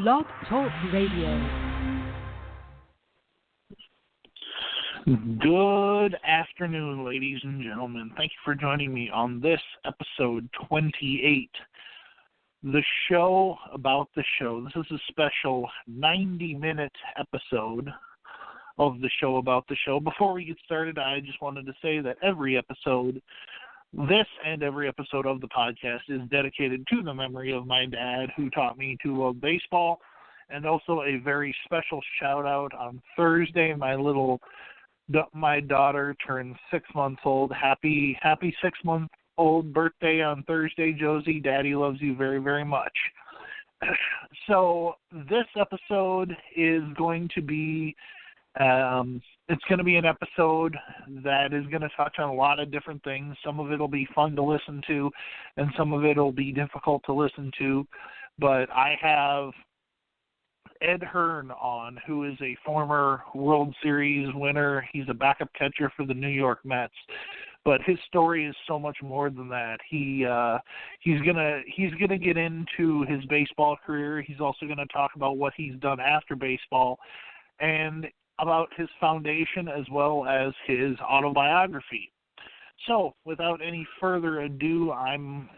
Blog Talk Radio. Good afternoon, ladies and gentlemen. Thank you for joining me on this episode 28, the show about the show. This is a special 90-minute episode of the show about the show. Before we get started, I just wanted to say that every episode, this and every episode of the podcast, is dedicated to the memory of my dad, who taught me to love baseball, and also a very special shout-out on Thursday. My daughter turned 6 months old. Happy 6-month-old birthday on Thursday, Josie. Daddy loves you very, very much. So this episode is going to be it's going to be an episode that is going to touch on a lot of different things. Some of it will be fun to listen to, and some of it will be difficult to listen to. But I have Ed Hearn on, who is a former World Series winner. He's a backup catcher for the New York Mets. But his story is so much more than that. He's gonna get into his baseball career. He's also going to talk about what he's done after baseball, and about his foundation as well as his autobiography. So, without any further ado, I'm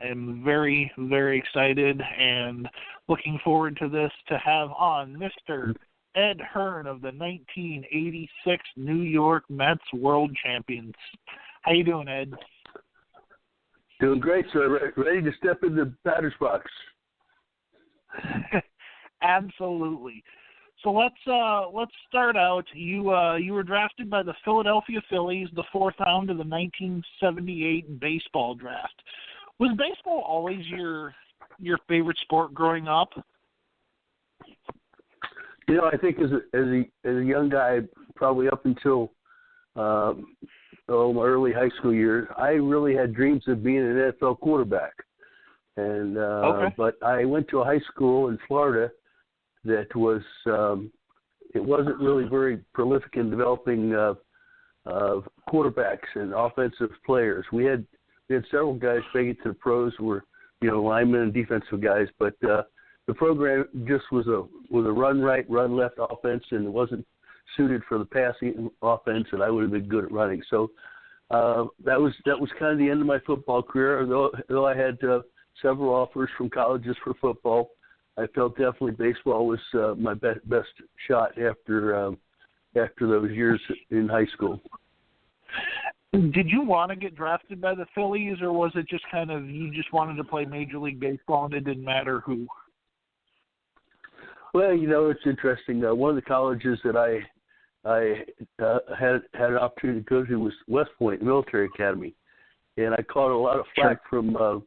very, very excited and looking forward to this, to have on Mr. Ed Hearn of the 1986 New York Mets World Champions. How you doing, Ed? Doing great, sir. Ready to step in the batter's box. Absolutely. So let's start out. You were drafted by the Philadelphia Phillies, the fourth round of the 1978 baseball draft. Was baseball always your favorite sport growing up? You know, I think as a young guy, probably up until my early high school years, I really had dreams of being an NFL quarterback. And But I went to a high school in Florida that was it wasn't really very prolific in developing quarterbacks and offensive players. We had several guys making it to the pros who were, linemen and defensive guys, but the program just was a run right, run left offense, and it wasn't suited for the passing offense, and I would have been good at running. So that was kind of the end of my football career. Though I had several offers from colleges for football, I felt definitely baseball was my best shot after those years in high school. Did you want to get drafted by the Phillies, or was it just kind of you just wanted to play Major League Baseball and it didn't matter who? Well, it's interesting. One of the colleges that I had an opportunity to go to was West Point Military Academy, and I caught a lot of flack from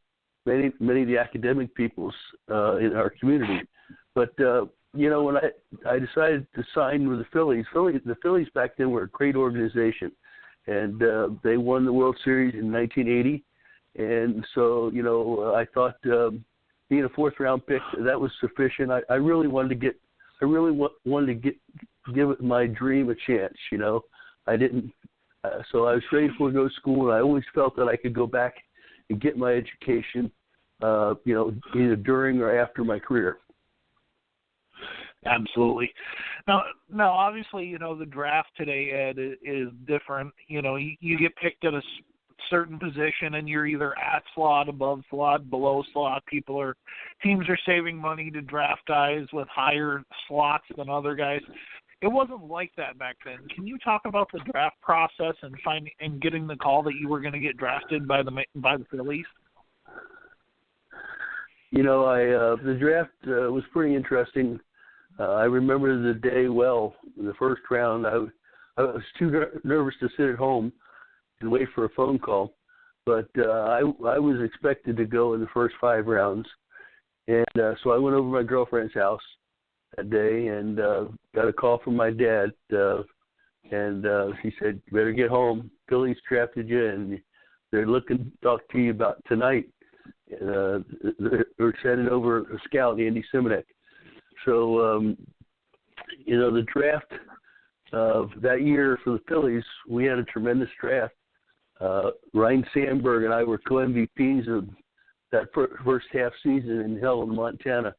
many of the academic peoples in our community. But, when I decided to sign with the Phillies back then were a great organization. And they won the World Series in 1980. And so, I thought being a fourth-round pick, that was sufficient. I really wanted to give my dream a chance, I didn't. So I was ready to go to school, and I always felt that I could go back and get my education, either during or after my career. Absolutely. Now, obviously, the draft today, Ed, is different. You get picked at a certain position, and you're either at slot, above slot, below slot. Teams are saving money to draft guys with higher slots than other guys. It wasn't like that back then. Can you talk about the draft process and getting the call that you were going to get drafted by the Phillies? The draft was pretty interesting. I remember the day well. In the first round, I was too nervous to sit at home and wait for a phone call, but I was expected to go in the first 5 rounds, and so I went over to my girlfriend's house that day and got a call from my dad, and she said, "You better get home. Phillies drafted you, and they're looking to talk to you about tonight." They're sending over a scout, Andy Simonek. So, the draft that year for the Phillies, we had a tremendous draft. Ryan Sandberg and I were co-MVPs of that first half season in Helena, Montana.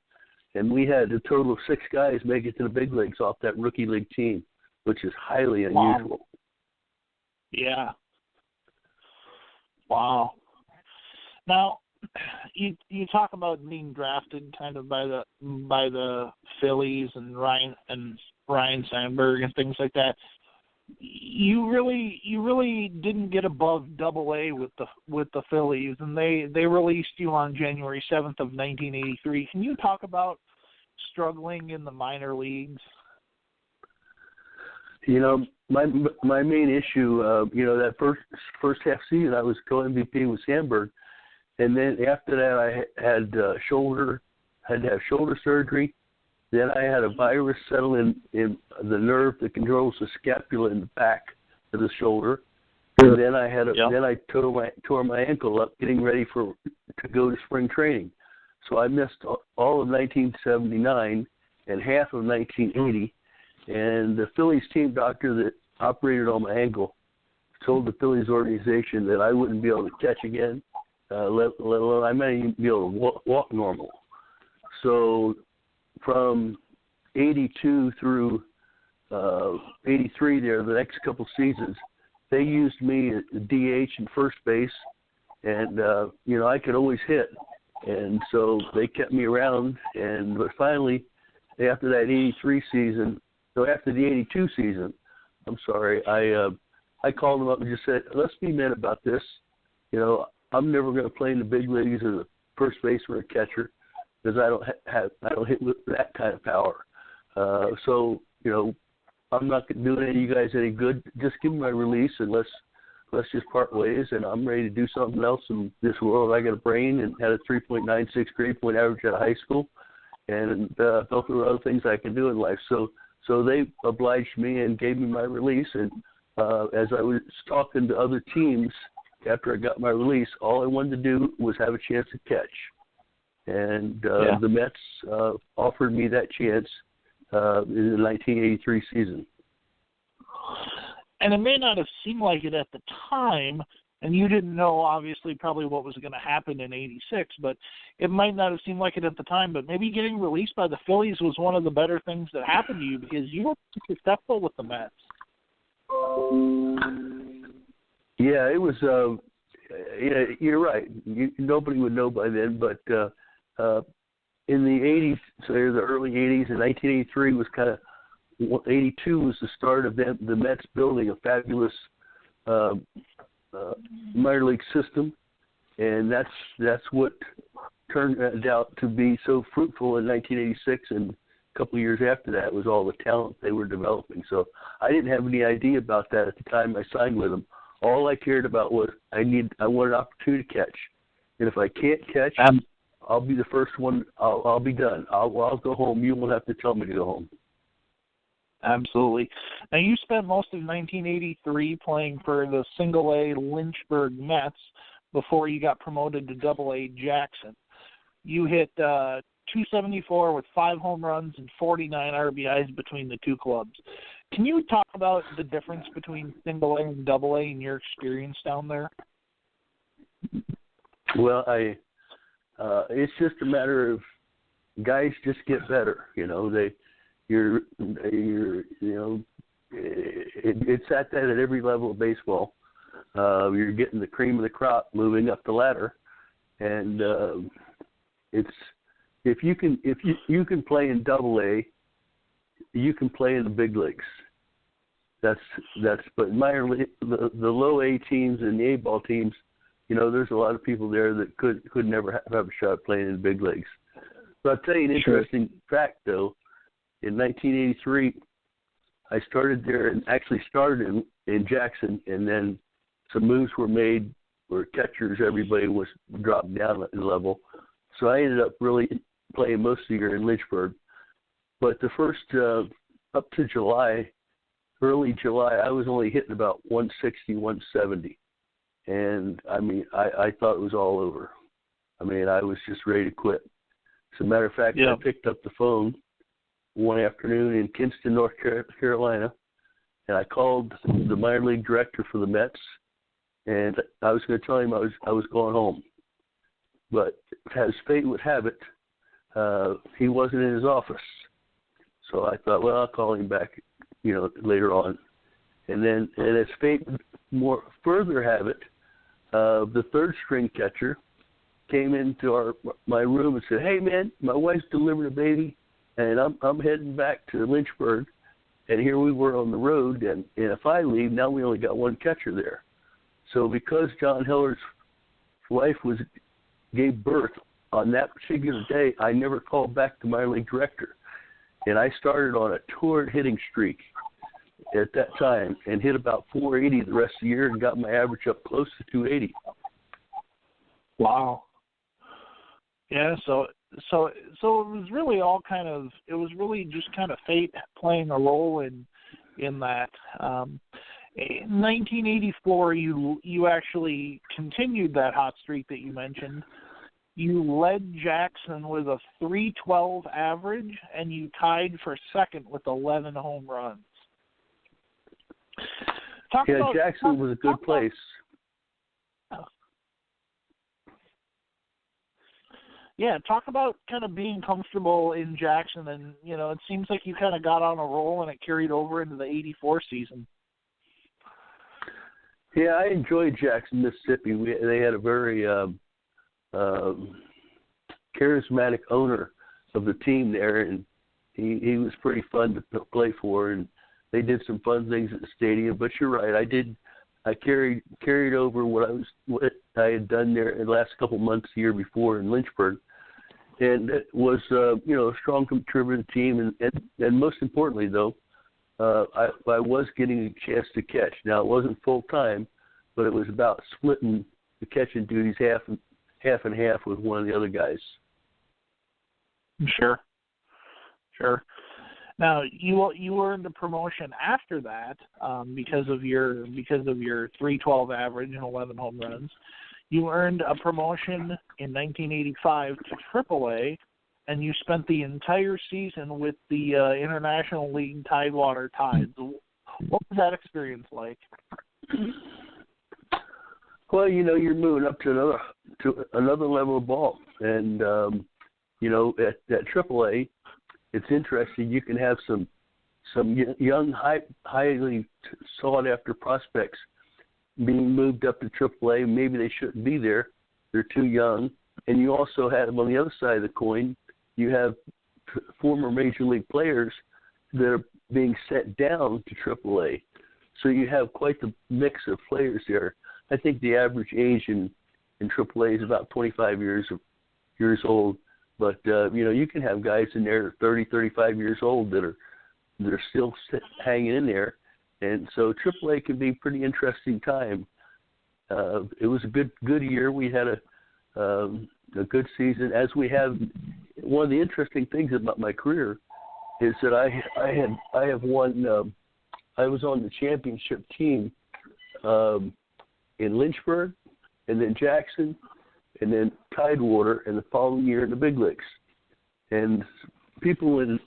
and we had a total of 6 guys make it to the big leagues off that rookie league team, which is highly unusual. Wow. Yeah. Wow. Now, you talk about being drafted kind of by the Phillies and Ryan Sandberg and things like that. You really didn't get above Double-A with the Phillies, and they released you on January 7th of 1983. Can you talk about struggling in the minor leagues? You know, my main issue, that first half season, I was co-MVP with Sandberg, and then after that, I had to have shoulder surgery. Then I had a virus settle in the nerve that controls the scapula in the back of the shoulder. And then then I tore my ankle up getting ready to go to spring training. So I missed all of 1979 and half of 1980. And the Phillies team doctor that operated on my ankle told the Phillies organization that I wouldn't be able to catch again, let alone I might even be able to walk normal. So from 82 through 83 there, the next couple seasons, they used me at DH and first base, and, I could always hit. And so they kept me around, but finally, after that 83 season, after the 82 season, I called them up and just said, let's be men about this. I'm never going to play in the big leagues as a first baseman or a catcher, because I don't hit with that kind of power. I'm not doing any of you guys any good. Just give me my release and let's just part ways. And I'm ready to do something else in this world. I got a brain and had a 3.96 grade point average out of high school, and felt there were other things I could do in life. So they obliged me and gave me my release. And as I was talking to other teams after I got my release, all I wanted to do was have a chance to catch. And the Mets offered me that chance in the 1983 season. And it may not have seemed like it at the time, and you didn't know, obviously, probably what was going to happen in 86, but it might not have seemed like it at the time, but maybe getting released by the Phillies was one of the better things that happened to you, because you were successful with the Mets. Yeah, it was, you're right. Nobody would know by then, but in the 80s, so the early 80s, and 1983 was 82 was the start of the Mets building a fabulous minor league system, and that's what turned out to be so fruitful in 1986, and a couple of years after that was all the talent they were developing. So I didn't have any idea about that at the time I signed with them. All I cared about was I wanted an opportunity to catch, and if I can't catch, I'll be the first one. I'll be done. I'll go home. You won't have to tell me to go home. Absolutely. Now, you spent most of 1983 playing for the Single-A Lynchburg Mets before you got promoted to Double-A Jackson. You hit .274 with 5 home runs and 49 RBIs between the two clubs. Can you talk about the difference between Single-A and Double-A in your experience down there? Well, it's just a matter of guys just get better. It's at that at every level of baseball. You're getting the cream of the crop moving up the ladder, and it's if you can play in Double-A, you can play in the big leagues. That's but the low A teams and the A-ball teams, there's a lot of people there that could never have a shot playing in the big leagues. But I'll tell you an interesting fact, though. In 1983, I started there and actually started in Jackson, and then some moves were made where catchers, everybody was dropped down in level. So I ended up really playing most of the year in Lynchburg. But the first, up to early July, I was only hitting about 160, 170. And, I thought it was all over. I was just ready to quit. As a matter of fact, I picked up the phone one afternoon in Kinston, North Carolina, and I called the minor league director for the Mets, and I was going to tell him I was going home. But as fate would have it, he wasn't in his office. So I thought, well, I'll call him back, later on. And then, and as fate more further have it, the third string catcher came into my room and said, "Hey, man, my wife's delivered a baby, and I'm heading back to Lynchburg." And here we were on the road, and if I leave, now we only got one catcher there. So because John Heller's wife gave birth on that particular day, I never called back to minor league director. And I started on a torrid hitting streak at that time and hit about 480 the rest of the year and got my average up close to 280. Wow. Yeah, so it was really it was really just kind of fate playing a role in that. In 1984, you actually continued that hot streak that you mentioned. You led Jackson with a .312 average, and you tied for second with 11 home runs. Jackson was a good place. Yeah, talk about kind of being comfortable in Jackson, and it seems like you kind of got on a roll and it carried over into the '84 season. Yeah, I enjoyed Jackson, Mississippi. They had a very charismatic owner of the team there, and he was pretty fun to play for, and they did some fun things at the stadium. But you're right, I carried over what I had done there in the last couple months, the year before in Lynchburg, and it was a strong contributor to the team, and most importantly though, I was getting a chance to catch. Now it wasn't full time, but it was about splitting the catching duties half and half with one of the other guys. Sure. Now you earned a promotion after that because of your .312 average and 11 home runs. You earned a promotion in 1985 to AAA, and you spent the entire season with the International League Tidewater Tides. What was that experience like? Well, you're moving up to another level of ball, and at AAA, it's interesting. You can have some young, highly sought after prospects being moved up to AAA. Maybe they shouldn't be there; they're too young. And you also have, on the other side of the coin, you have former major league players that are being sent down to AAA. So you have quite the mix of players there. I think the average age in AAA is about 25 years old. But, you can have guys in there 30, 35 years old that are still hanging in there. And so AAA can be a pretty interesting time. It was a good year. We had a good season. As we have, one of the interesting things about my career is that I have won. I was on the championship team in Lynchburg, and then Jackson, and then Tidewater, and the following year in the big leagues. And people in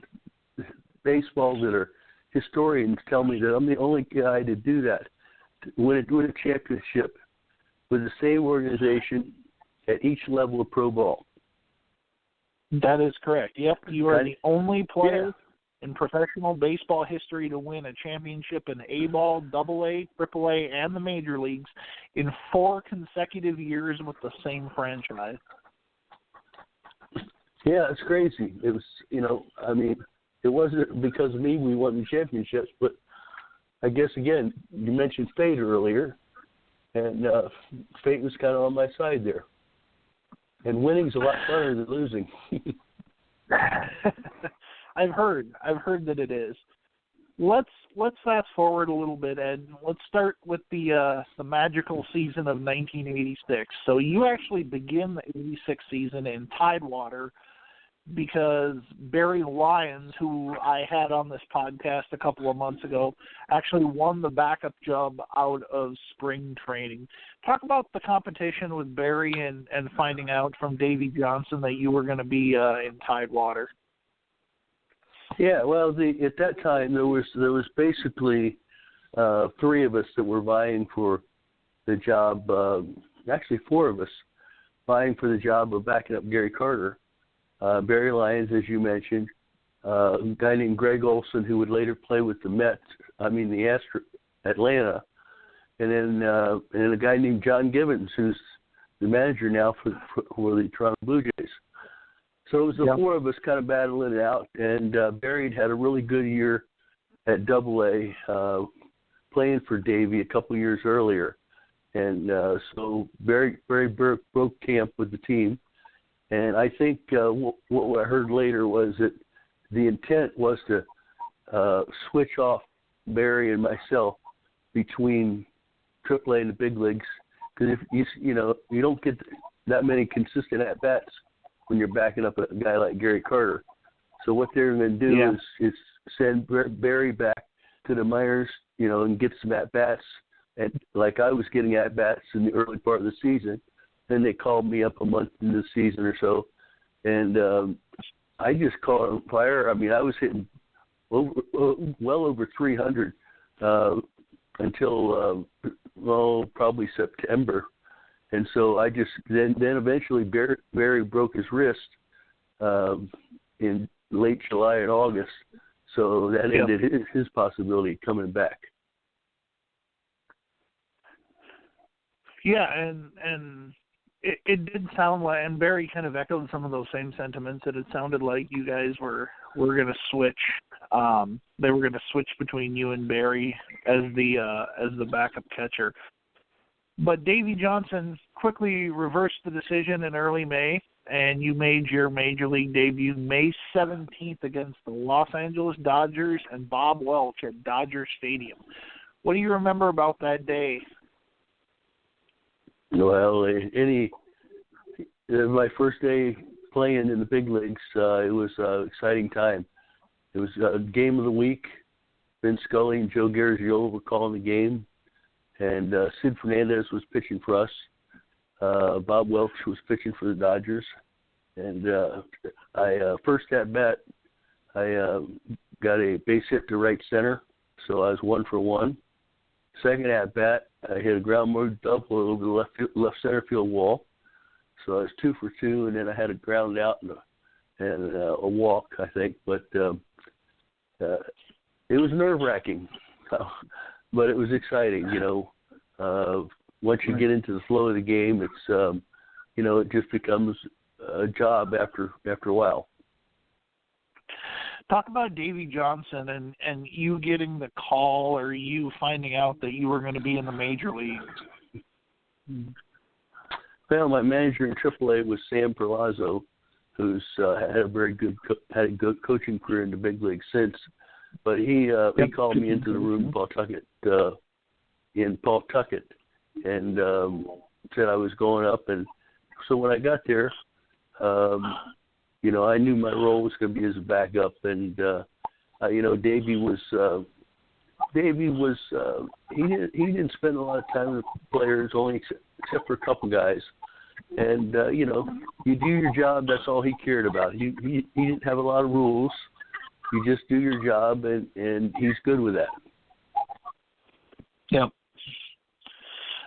baseball that are historians tell me that I'm the only guy to do that, to win a championship with the same organization at each level of pro ball. That is correct. Yep, you are the only player in professional baseball history to win a championship in A-ball, AA, AAA, and the major leagues in 4 consecutive years with the same franchise. Yeah, it's crazy. It was, it wasn't because of me we won the championships, but I guess, again, you mentioned fate earlier, and fate was kind of on my side there. And winning's a lot funner than losing. I've heard that it is. Let's fast forward a little bit, Ed. Let's start with the magical season of 1986. So you actually begin the '86 season in Tidewater because Barry Lyons, who I had on this podcast a couple of months ago, actually won the backup job out of spring training. Talk about the competition with Barry and finding out from Davey Johnson that you were going to be in Tidewater. Yeah, well, at that time there was basically 3 of us that were vying for the job. Actually, 4 of us vying for the job of backing up Gary Carter. Barry Lyons, as you mentioned, a guy named Gregg Olson, who would later play with the Atlanta, and then a guy named John Gibbons, who's the manager now for the Toronto Blue Jays. So it was the four of us kind of battling it out, and Barry had a really good year at Double-A, playing for Davey a couple years earlier. And so Barry broke camp with the team. And I think what I heard later was that the intent was to switch off Barry and myself between AAA and the big leagues, because if you don't get that many consistent at bats when you're backing up a guy like Gary Carter. So what they're going to do is send Barry back to the minors, and get some at bats. And like I was getting at bats in the early part of the season, then they called me up a month into the season or so, and I just caught on fire. I mean, I was hitting well over 300 until probably September, and so I just then eventually Barry broke his wrist in late July and August, so that ended his possibility of coming back. Yeah, and it did sound like, and Barry kind of echoed some of those same sentiments, that it sounded like you guys were going to switch. They were going to switch between you and Barry as the backup catcher. But Davey Johnson quickly reversed the decision in early May, and you made your major league debut May 17th against the Los Angeles Dodgers and Bob Welch at Dodger Stadium. What do you remember about that day? Well, my first day playing in the big leagues, it was an exciting time. It was a game of the week. Vin Scully and Joe Garagiola were calling the game, and Sid Fernandez was pitching for us. Bob Welch was pitching for the Dodgers, and I first at bat, I got a base hit to right center, so I was 1 for 1. Second at bat, I hit a ground mode double over the left center field wall, so I was 2 for 2, and then I had a ground out and a walk, I think. But it was nerve-wracking, but it was exciting. Once you get into the flow of the game, it's it just becomes a job after a while. Talk about Davey Johnson and you getting the call, or you finding out that you were going to be in the major league. Well, my manager in AAA was Sam Perlazzo, who's had a very good coaching career in the big league since. But he called me into the room in Pawtucket, and said I was going up. And so when I got there, I knew my role was going to be as a backup, and Davey was he didn't spend a lot of time with players, only except for a couple guys, and you do your job. That's all he cared about. He didn't have a lot of rules. You just do your job, and he's good with that. Yep.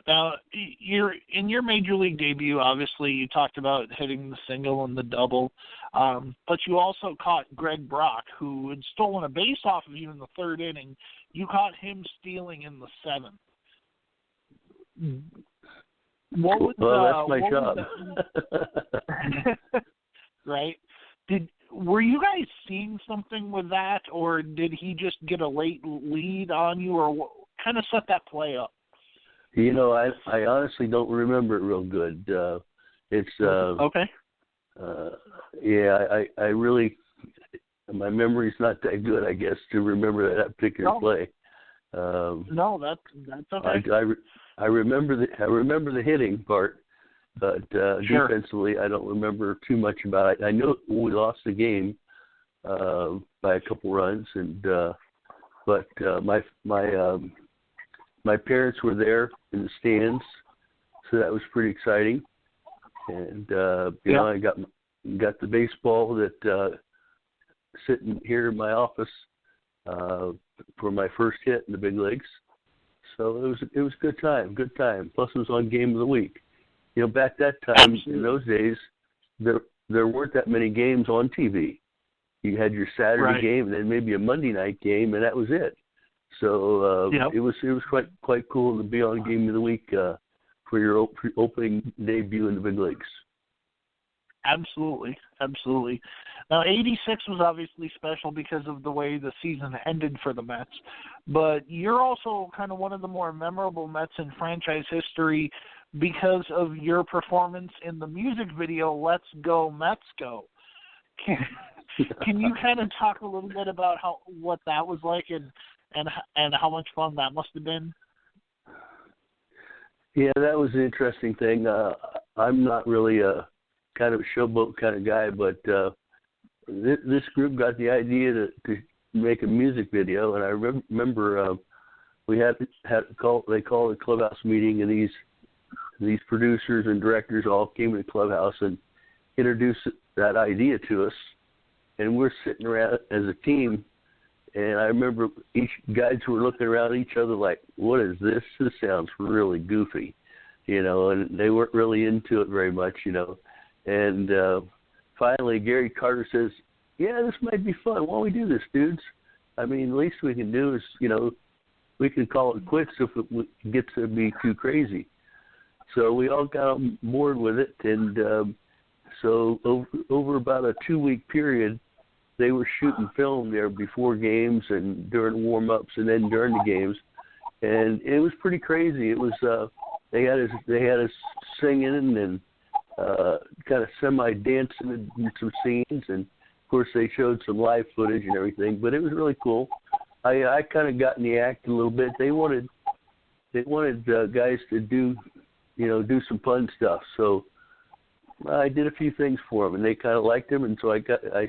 Now, in your major league debut, obviously, you talked about hitting the single and the double, but you also caught Greg Brock, who had stolen a base off of you in the third inning. You caught him stealing in the seventh. That's my job. Right? Were you guys seeing something with that, or did he just get a late lead on you, or what kind of set that play up? I honestly don't remember it real good. It's okay. I really, my memory's not that good, I guess, to remember that particular play. No, that's okay. I remember the hitting part, but defensively, I don't remember too much about it. I know we lost the game by a couple runs, and but my parents were there in the stands, so that was pretty exciting. And I got the baseball that sitting here in my office for my first hit in the big leagues. So it was a good time. Plus it was on Game of the Week. Back that time, in those days, there there weren't that many games on TV. You had your Saturday game and then maybe a Monday night game, and that was it. So it was quite cool to be on Game of the Week for your opening debut in the big leagues. Absolutely. Now, 86 was obviously special because of the way the season ended for the Mets, but you're also kind of one of the more memorable Mets in franchise history because of your performance in the music video, Let's Go, Mets Go. Can you kind of talk a little bit about what that was like and how much fun that must have been? Yeah, that was an interesting thing. I'm not really a kind of showboat kind of guy, but this group got the idea to make a music video, and I remember we had they called a clubhouse meeting, and these producers and directors all came to the clubhouse and introduced that idea to us, and we're sitting around as a team, and I remember each guys were looking around at each other like, what is this? This sounds really goofy, and they weren't really into it very much, and finally Gary Carter says, yeah, this might be fun. Why don't we do this, dudes? I mean, the least we can do is, we can call it quits if it gets to be too crazy. So we all got on board with it, and so over about a 2-week period, they were shooting film there before games and during warm-ups and then during the games, and it was pretty crazy. It was they had us singing and kind of semi-dancing in some scenes, and of course they showed some live footage and everything, but it was really cool. I kind of got in the act a little bit. They wanted guys to do some fun stuff, so I did a few things for them, and they kind of liked them, and so I got a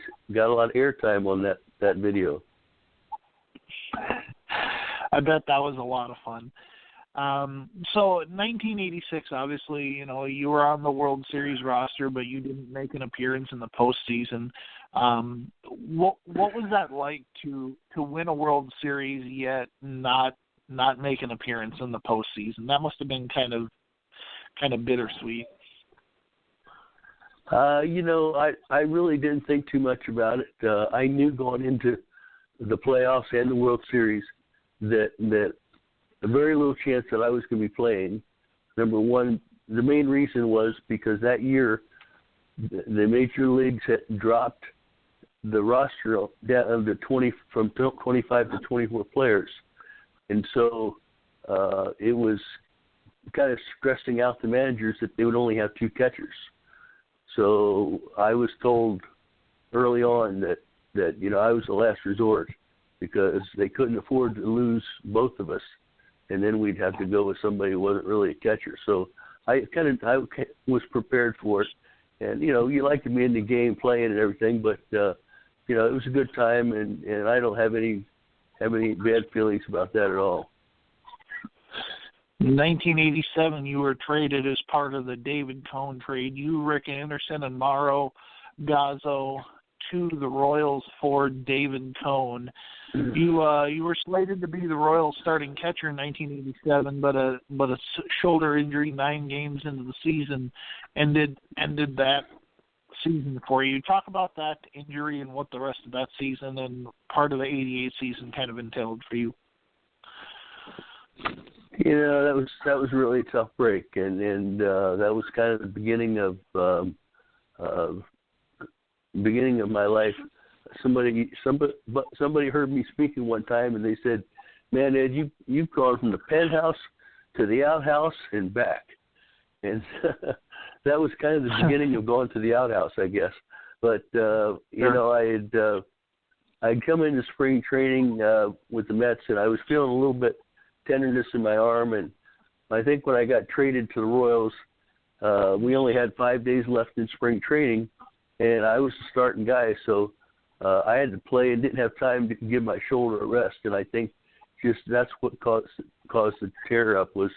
lot of airtime on that video. I bet that was a lot of fun. So 1986, obviously, you were on the World Series roster, but you didn't make an appearance in the postseason. What was that like to win a World Series yet not make an appearance in the postseason? That must have been kind of bittersweet. I really didn't think too much about it. I knew going into the playoffs and the World Series that a very little chance that I was going to be playing. Number one, the main reason was because that year the major leagues had dropped the roster down to from 25 to 24 players, and so it was kind of stressing out the managers that they would only have 2 catchers. So I was told early on that I was the last resort because they couldn't afford to lose both of us, and then we'd have to go with somebody who wasn't really a catcher. So I was prepared for it, and you like to be in the game playing and everything, but it was a good time, and I don't have any bad feelings about that at all. In 1987, you were traded as part of the David Cone trade. You, Rick Anderson, and Mauro Gazzo to the Royals for David Cone. You were slated to be the Royals' starting catcher in 1987, but a shoulder injury 9 games into the season ended that season for you. Talk about that injury and what the rest of that season and part of the 88 season kind of entailed for you. That was really a tough break, and that was kind of the beginning of my life. Somebody heard me speaking one time, and they said, "Man, Ed, you've gone from the penthouse to the outhouse and back," and that was kind of the beginning of going to the outhouse, I guess. But I'd come into spring training with the Mets, and I was feeling a little bit tenderness in my arm, and I think when I got traded to the Royals, we only had 5 days left in spring training, and I was the starting guy, so I had to play and didn't have time to give my shoulder a rest, and I think just that's what caused the tear up was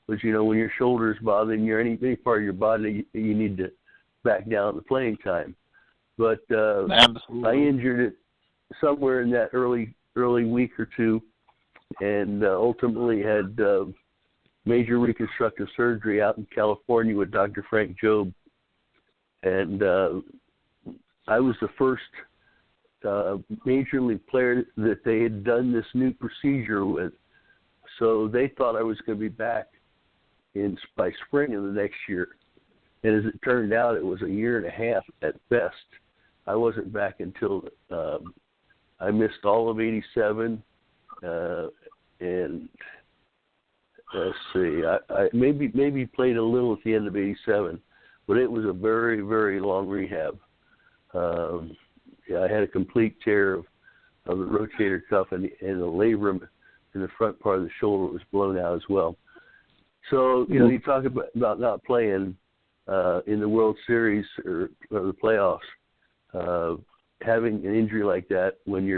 when your shoulder's bothering you or any part of your body, you need to back down the playing time. But I injured it somewhere in that early week or two, and ultimately had major reconstructive surgery out in California with Dr. Frank Jobe. And I was the first major league player that they had done this new procedure with. So they thought I was going to be back by spring of the next year. And as it turned out, it was a year and a half at best. I wasn't back until I missed all of 87. And let's see, I maybe played a little at the end of 87, but it was a very, very long rehab. I had a complete tear of the rotator cuff, and the labrum in the front part of the shoulder was blown out as well. So, you talk about not playing in the World Series or the playoffs, having an injury like that when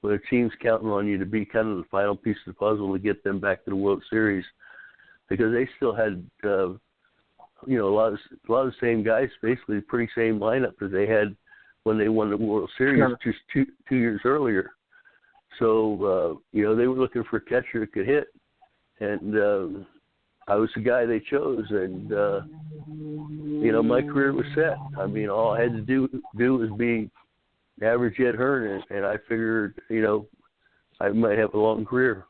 a team's counting on you to be kind of the final piece of the puzzle to get them back to the World Series, because they still had a lot of the same guys, basically the pretty same lineup that they had when they won the World Series just two years earlier. So they were looking for a catcher that could hit, and I was the guy they chose, and my career was set. I mean, all I had to do was be average Ed Hearn, and I figured, I might have a long career.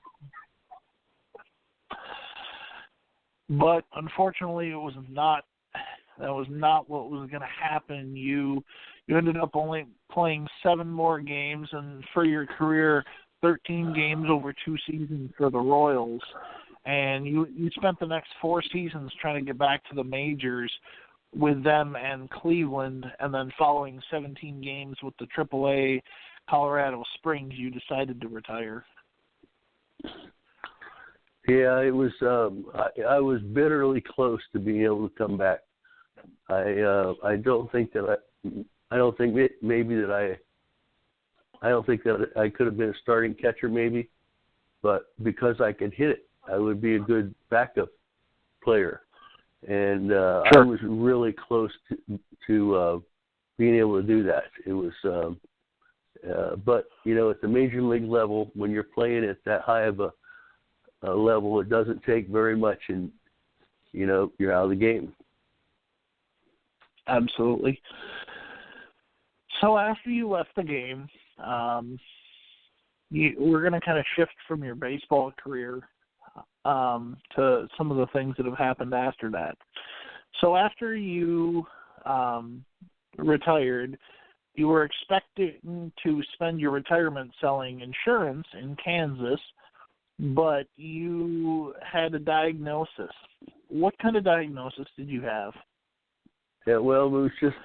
But unfortunately, that was not what was going to happen. You ended up only playing 7 more games, and for your career, 13 games over 2 seasons for the Royals. And you spent the next 4 seasons trying to get back to the majors with them and Cleveland, and then following 17 games with the AAA Colorado Springs, you decided to retire. Yeah, it was. I was bitterly close to being able to come back. I don't think that I don't think that I could have been a starting catcher maybe, but because I could hit it, I would be a good backup player. And I was really close to being able to do that. It was, but at the major league level, when you're playing at that high of a level, it doesn't take very much, and you're out of the game. Absolutely. So after you left the game, we're going to kind of shift from your baseball career to some of the things that have happened after that. So after you retired, you were expecting to spend your retirement selling insurance in Kansas, but you had a diagnosis. What kind of diagnosis did you have? Yeah, well, it was just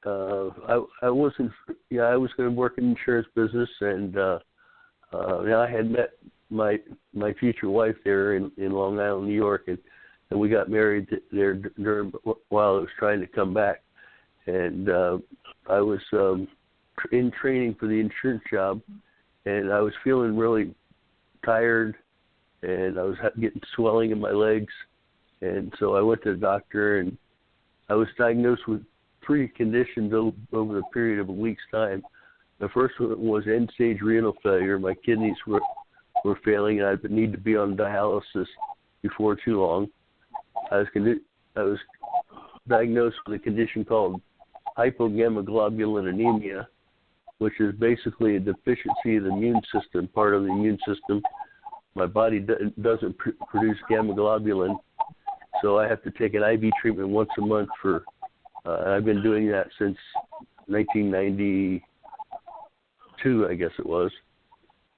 I wasn't. Yeah, I was going to work in the insurance business, and I had met my future wife there in Long Island, New York, and we got married there while I was trying to come back, and I was in training for the insurance job, and I was feeling really tired, and I was getting swelling in my legs, and so I went to the doctor, and I was diagnosed with 3 conditions over the period of a week's time. The first one was end-stage renal failure. My kidneys were failing, and I would need to be on dialysis before too long. I was diagnosed with a condition called hypogammaglobulinemia, which is basically a deficiency of the immune system, part of the immune system. My body doesn't produce gamma globulin, so I have to take an IV treatment once a month for. I've been doing that since 1992, I guess it was.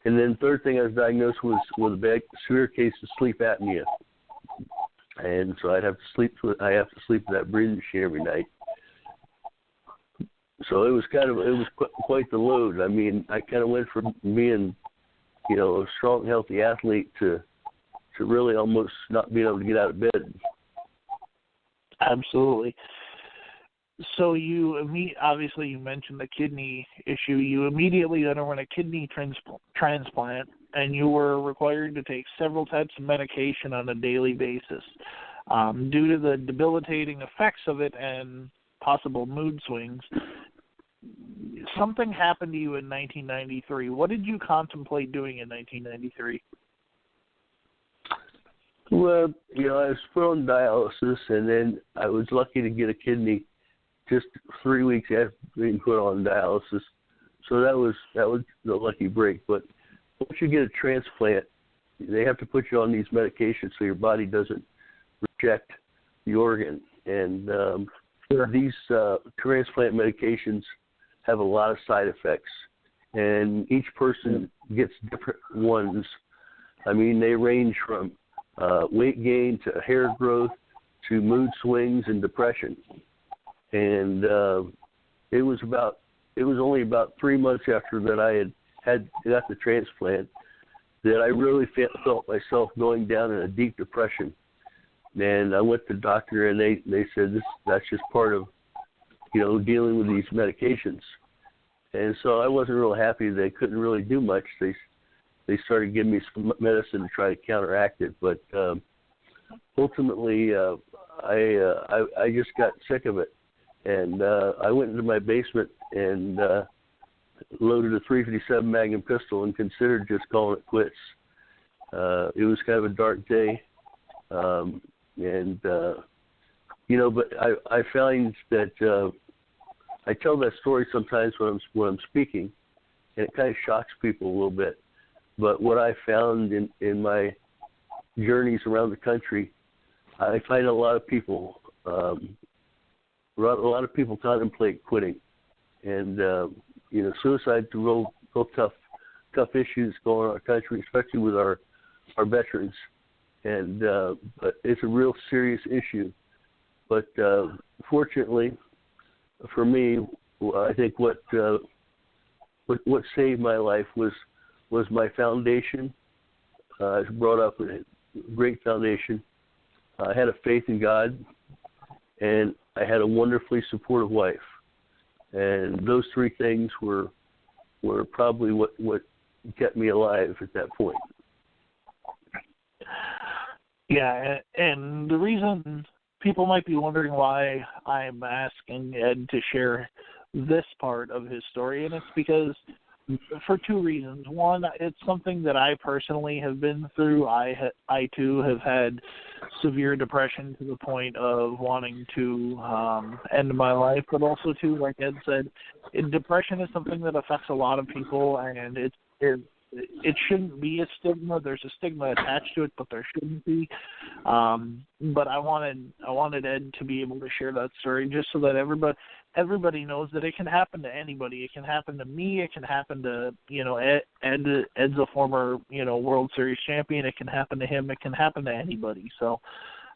And then third thing I was diagnosed with a severe case of sleep apnea, and so I have to sleep with that breathing machine every night. So it was quite the load. I mean, I kind of went from being, a strong, healthy athlete to really almost not being able to get out of bed. Absolutely. So obviously you mentioned the kidney issue. You immediately underwent a kidney transplant, and you were required to take several types of medication on a daily basis. Due to the debilitating effects of it and possible mood swings, something happened to you in 1993. What did you contemplate doing in 1993? Well, I was put on dialysis, and then I was lucky to get a kidney just 3 weeks after being put on dialysis. So that was the lucky break. But once you get a transplant, they have to put you on these medications so your body doesn't reject the organ. And these transplant medications have a lot of side effects, and each person gets different ones. I mean, they range from weight gain to hair growth to mood swings and depression. And it was only about 3 months after that I got the transplant that I really felt myself going down in a deep depression. And I went to the doctor, and they said that's just part of, dealing with these medications. And so I wasn't real happy. They couldn't really do much. They started giving me some medicine to try to counteract it, but ultimately I just got sick of it, and I went into my basement and loaded a .357 Magnum pistol and considered just calling it quits. It was kind of a dark day, but I find that I tell that story sometimes when I'm speaking, and it kind of shocks people a little bit. But what I found in my journeys around the country, I find a lot of people contemplate quitting, and suicide's a real tough issues going on in our country, especially with our veterans, and but it's a real serious issue. But fortunately for me, I think what saved my life was my foundation. I was brought up with a great foundation. I had a faith in God, and I had a wonderfully supportive wife. And those three things were probably what kept me alive at that point. Yeah, and the reason people might be wondering why I'm asking Ed to share this part of his story, and it's because for two reasons. One, it's something that I personally have been through. I too have had severe depression to the point of wanting to end my life, but also too, like Ed said, depression is something that affects a lot of people, and it shouldn't be a stigma. There's a stigma attached to it, but there shouldn't be. But I wanted Ed to be able to share that story just so that everybody knows that it can happen to anybody. It can happen to me. It can happen to, Ed's a former, World Series champion. It can happen to him. It can happen to anybody. So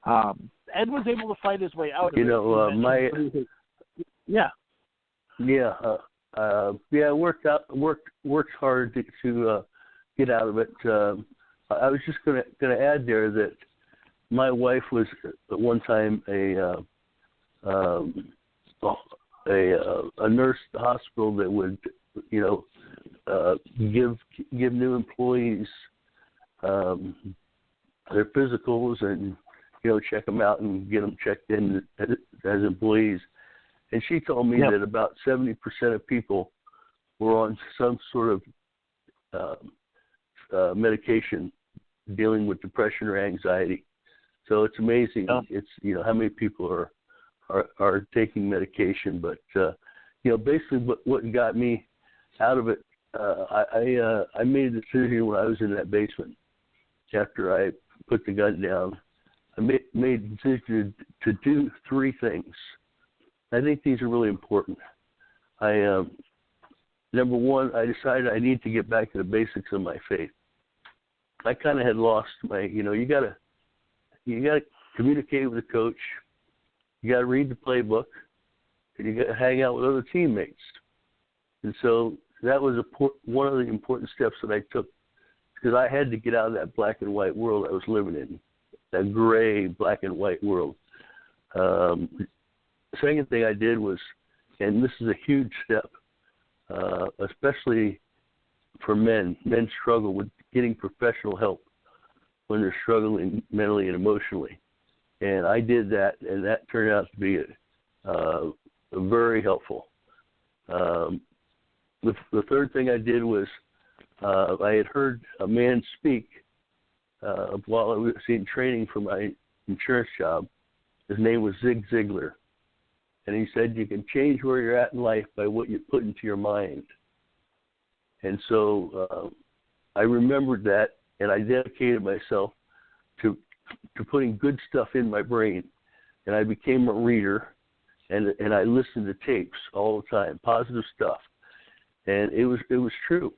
Ed was able to fight his way out of it. Worked hard to get out of it. I was just going to add there that my wife was at one time a nurse at the hospital that would, give new employees their physicals and check them out and get them checked in as employees. And she told me that about 70% of people were on some sort of medication dealing with depression or anxiety. So it's amazing. It's how many people are taking medication. But basically, what got me out of it, I made a decision when I was in that basement after I put the gun down. I made a decision to do three things. I think these are really important. Number one, I decided I need to get back to the basics of my faith. I kind of had lost my, you gotta communicate with the coach, you gotta read the playbook, and you gotta hang out with other teammates. And so that was one of the important steps that I took, because I had to get out of that black and white world I was living in, that gray black and white world. The second thing I did was, and this is a huge step, especially for men struggle with getting professional help when they're struggling mentally and emotionally. And I did that, and that turned out to be very helpful. The third thing I did was I had heard a man speak while I was in training for my insurance job. His name was Zig Ziglar. And he said, you can change where you're at in life by what you put into your mind. And so I remembered that, and I dedicated myself to putting good stuff in my brain. And I became a reader, and I listened to tapes all the time, positive stuff. And it was true.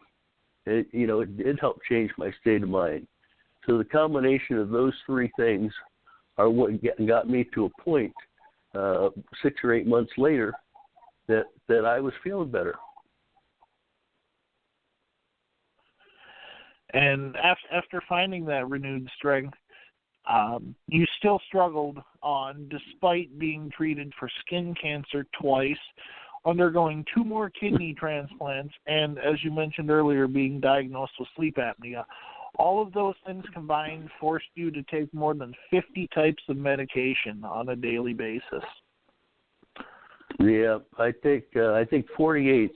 It did help change my state of mind. So the combination of those three things are what got me to a point 6 or 8 months later that I was feeling better. And after finding that renewed strength, you still struggled on, despite being treated for skin cancer twice, undergoing 2 more kidney transplants, and, as you mentioned earlier, being diagnosed with sleep apnea. All of those things combined forced you to take more than 50 types of medication on a daily basis. Yeah, I think 48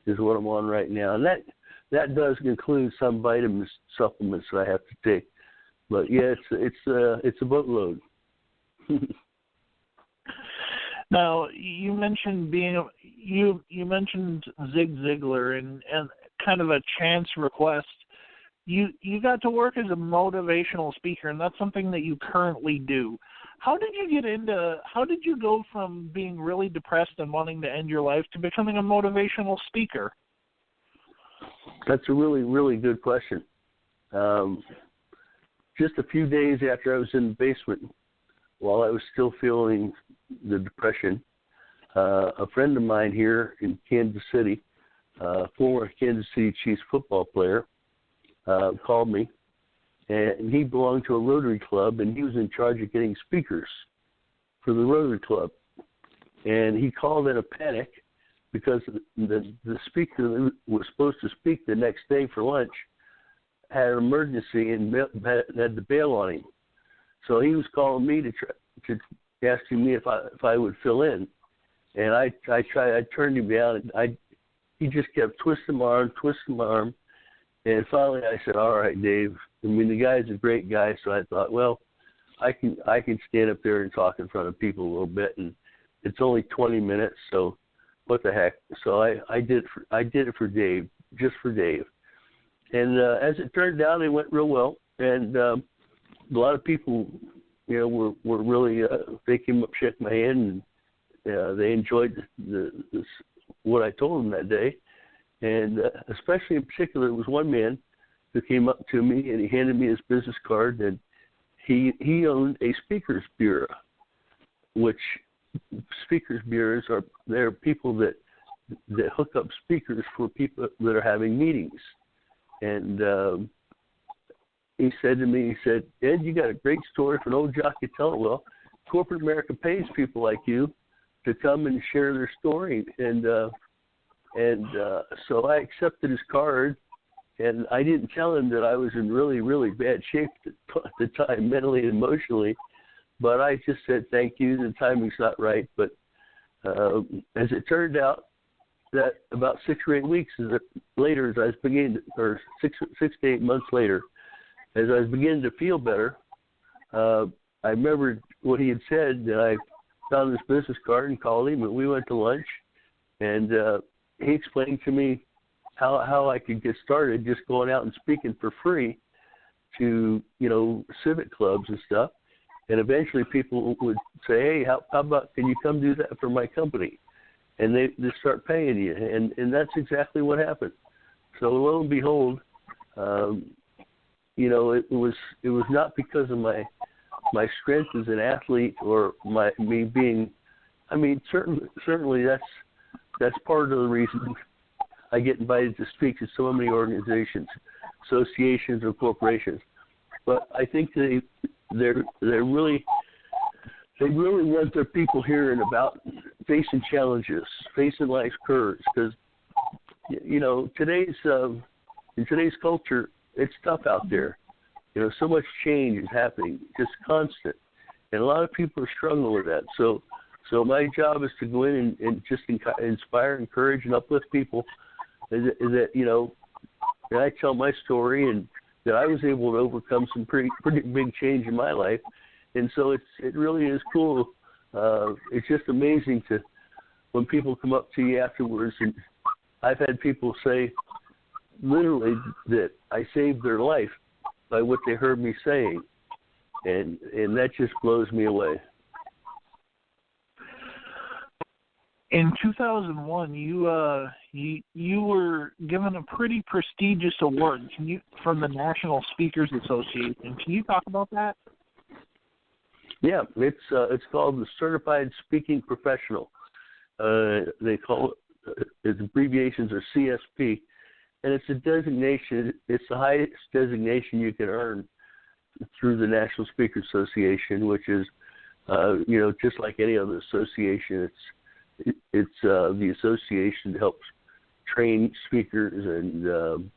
is what I'm on right now, and that does include some vitamin supplements that I have to take. But yeah, it's a boatload. Now, you mentioned you mentioned Zig Ziglar and kind of a chance request. You got to work as a motivational speaker, and that's something that you currently do. How did you go from being really depressed and wanting to end your life to becoming a motivational speaker? That's a really, really good question. Just a few days after I was in the basement, while I was still feeling the depression, a friend of mine here in Kansas City, former Kansas City Chiefs football player, called me, and he belonged to a Rotary Club, and he was in charge of getting speakers for the Rotary Club. And he called in a panic because the speaker that was supposed to speak the next day for lunch had an emergency and had to bail on him. So he was calling me to asking me if I would fill in, and I turned him down, and he just kept twisting my arm, and finally I said, all right, Dave. I mean, the guy's a great guy, so I thought, well, I can stand up there and talk in front of people a little bit, and it's only 20 minutes, so what the heck? So I did it for Dave, just for Dave. And as it turned out, it went real well, and a lot of people, were really they came up, shook my hand, and they enjoyed what I told them that day. And especially in particular, there was one man who came up to me and he handed me his business card, and he owned a speakers bureau, which speakers bureaus they're people that hook up speakers for people that are having meetings. And he said to me, Ed, you got a great story for an old jockey to tell it. Well, corporate America pays people like you to come and share their story. And so I accepted his card, and I didn't tell him that I was in really, really bad shape at the time, mentally and emotionally. But I just said, thank you, the timing's not right. But as it turned out, that about 6 or 8 weeks later, as I was beginning, or 6 to 8 months later, as I was beginning to feel better, I remembered what he had said, and I found his business card and called him, and we went to lunch, and he explained to me how I could get started just going out and speaking for free to, civic clubs and stuff. And eventually people would say, hey, how about, can you come do that for my company? And they start paying you. And that's exactly what happened. So lo and behold, it was not because of my strength as an athlete or me being, certainly that's part of the reason I get invited to speak to so many organizations, associations, or corporations. But I think they really want their people hearing about facing challenges, facing life's curves, because in today's culture, it's tough out there. So much change is happening, just constant, and a lot of people are struggling with that. So my job is to go in and just inspire, encourage, and uplift people. That and I tell my story, and that I was able to overcome some pretty big change in my life. And so it really is cool. It's just amazing when people come up to you afterwards, and I've had people say literally that I saved their life by what they heard me saying, and that just blows me away. In 2001, you were given a pretty prestigious award from the National Speakers Association. Can you talk about that? Yeah, it's called the Certified Speaking Professional. They call it, its abbreviations are CSP, and it's a designation. It's the highest designation you can earn through the National Speakers Association, which is, just like any other association. It's the association that helps train speakers and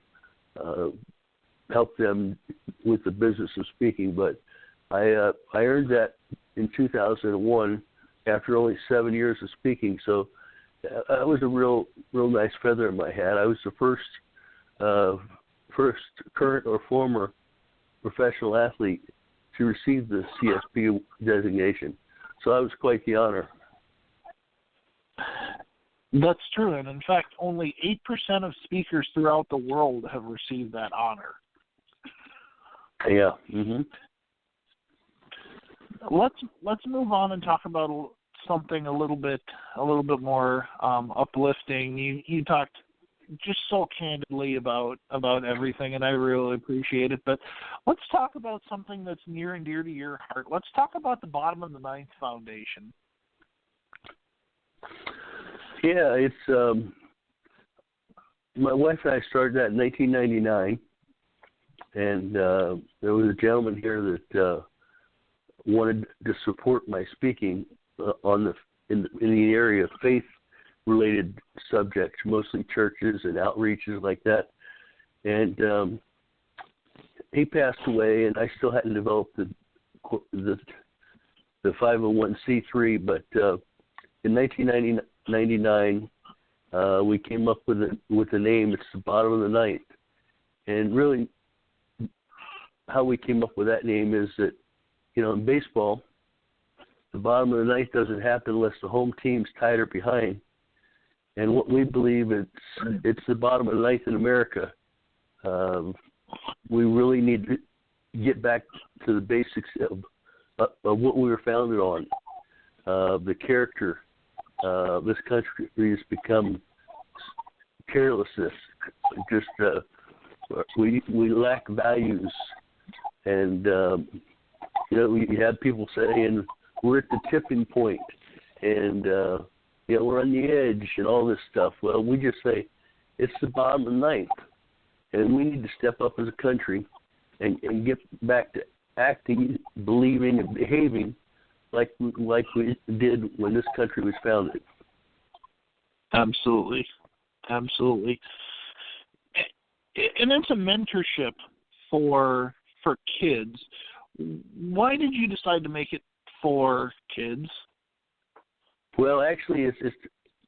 help them with the business of speaking. But I earned that in 2001 after only 7 years of speaking. So that was a real nice feather in my hat. I was the first current or former professional athlete to receive the CSP designation. So that was quite the honor. That's true, and in fact, only 8% of speakers throughout the world have received that honor. Yeah. Mm-hmm. Let's move on and talk about something a little bit more uplifting. You talked just so candidly about everything, and I really appreciate it. But let's talk about something that's near and dear to your heart. Let's talk about the Bottom of the Ninth Foundation. Yeah, it's my wife and I started that in 1999, and there was a gentleman here that wanted to support my speaking in the area of faith-related subjects, mostly churches and outreaches like that. And he passed away, and I still hadn't developed the 501c3, but in 1999, we came up with a name. It's the Bottom of the Ninth, and really, how we came up with that name is that, in baseball, the bottom of the ninth doesn't happen unless the home team's tied or behind. And what we believe it's the bottom of the ninth in America. We really need to get back to the basics of what we were founded on, the character. This country has become carelessness. Just we lack values, and we have people saying we're at the tipping point, and we're on the edge, and all this stuff. Well, we just say it's the bottom of the ninth, and we need to step up as a country and get back to acting, believing, and behaving like we did when this country was founded. Absolutely. And it's a mentorship for kids. Why did you decide to make it for kids? Well, actually,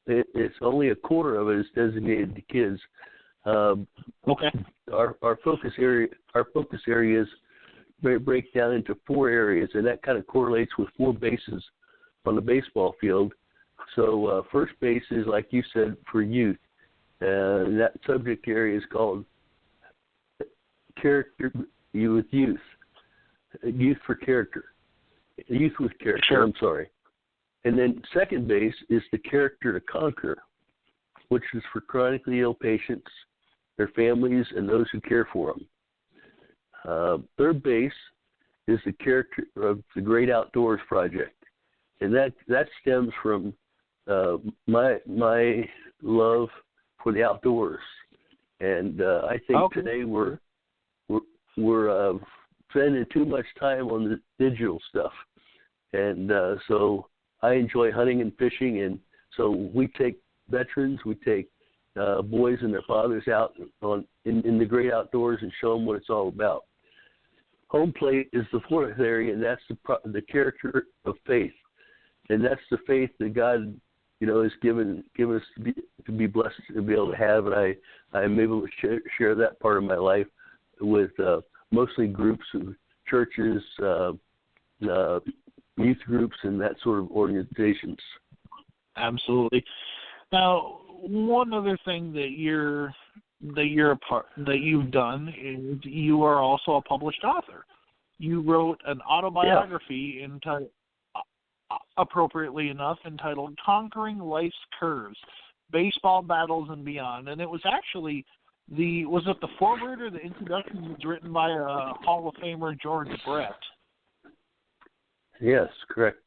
it's only a quarter of it is designated to kids. Okay. Our focus areas break down into 4 areas, and that kind of correlates with 4 bases on the baseball field. So first base is, like you said, for youth. And that subject area is called character with youth. Youth for character. Youth with character, sure. I'm sorry. And then second base is the character to conquer, which is for chronically ill patients, their families, and those who care for them. Third base is the character of the Great Outdoors Project, and that stems from my love for the outdoors. And I think today we're spending too much time on the digital stuff, and so I enjoy hunting and fishing, and so we take veterans, we take boys and their fathers out in the great outdoors and show them what it's all about. Home plate is the 4th area, and that's the character of faith, and that's the faith that God, has given us to be blessed to be able to have, and I'm able to share that part of my life with mostly groups of churches, youth groups, and that sort of organizations. Absolutely. Now, one other thing that you've done is you are also a published author. You wrote an autobiography appropriately enough, entitled "Conquering Life's Curves: Baseball Battles and Beyond," and it was actually was it the foreword or the introduction was written by a Hall of Famer, George Brett? Yes, correct.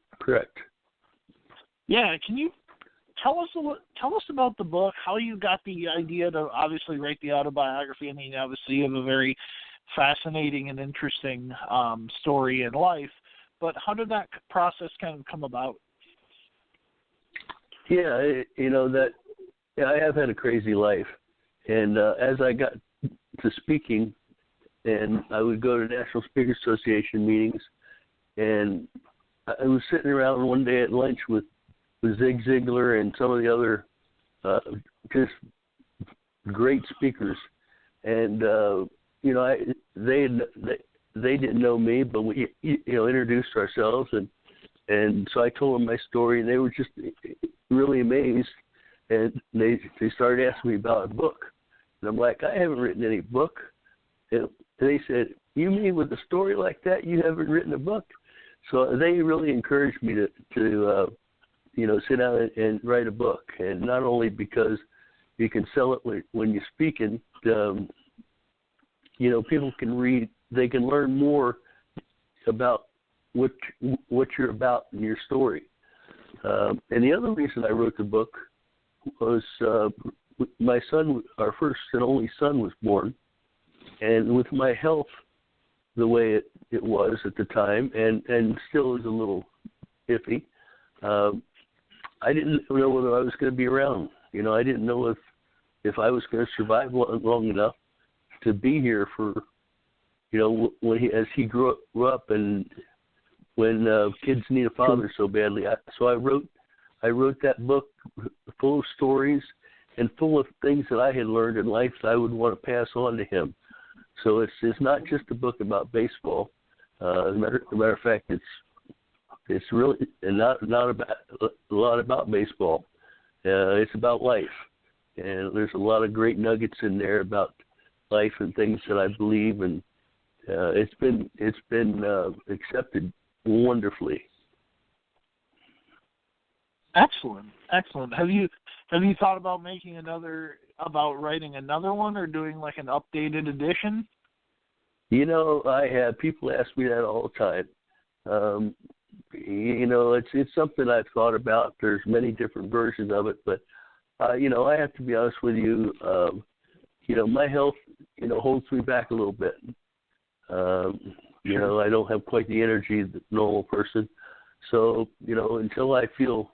Yeah, can you tell us about the book? How you got the idea to obviously write the autobiography? I mean, obviously you have a very fascinating and interesting story in life, but how did that process kind of come about? Yeah, I have had a crazy life, and as I got to speaking, and I would go to National Speakers Association meetings, and I was sitting around one day at lunch with Zig Ziglar and some of the other just great speakers, and they didn't know me, but we introduced ourselves, and so I told them my story, and they were just really amazed, and they started asking me about a book, and I'm like, I haven't written any book, and they said, you mean with a story like that you haven't written a book? So they really encouraged me to sit down and write a book, and not only because you can sell it when you're speaking, people can read, they can learn more about what you're about in your story. And the other reason I wrote the book was my son, our first and only son, was born, and with my health the way it was at the time, and still is a little iffy, I didn't know whether I was going to be around. I didn't know if I was going to survive long enough to be here for, as he grew up, and when kids need a father so badly. So I wrote that book full of stories and full of things that I had learned in life that I would want to pass on to him. So it's not just a book about baseball. As a matter of fact, it's really not about a lot about baseball. It's about life, and there's a lot of great nuggets in there about life and things that I believe, and it's been accepted wonderfully. Excellent. Have you thought about writing another one, or doing like an updated edition? I have people ask me that all the time. It's something I've thought about. There's many different versions of it, but I have to be honest with you. My health, holds me back a little bit. I don't have quite the energy of the normal person. So, until I feel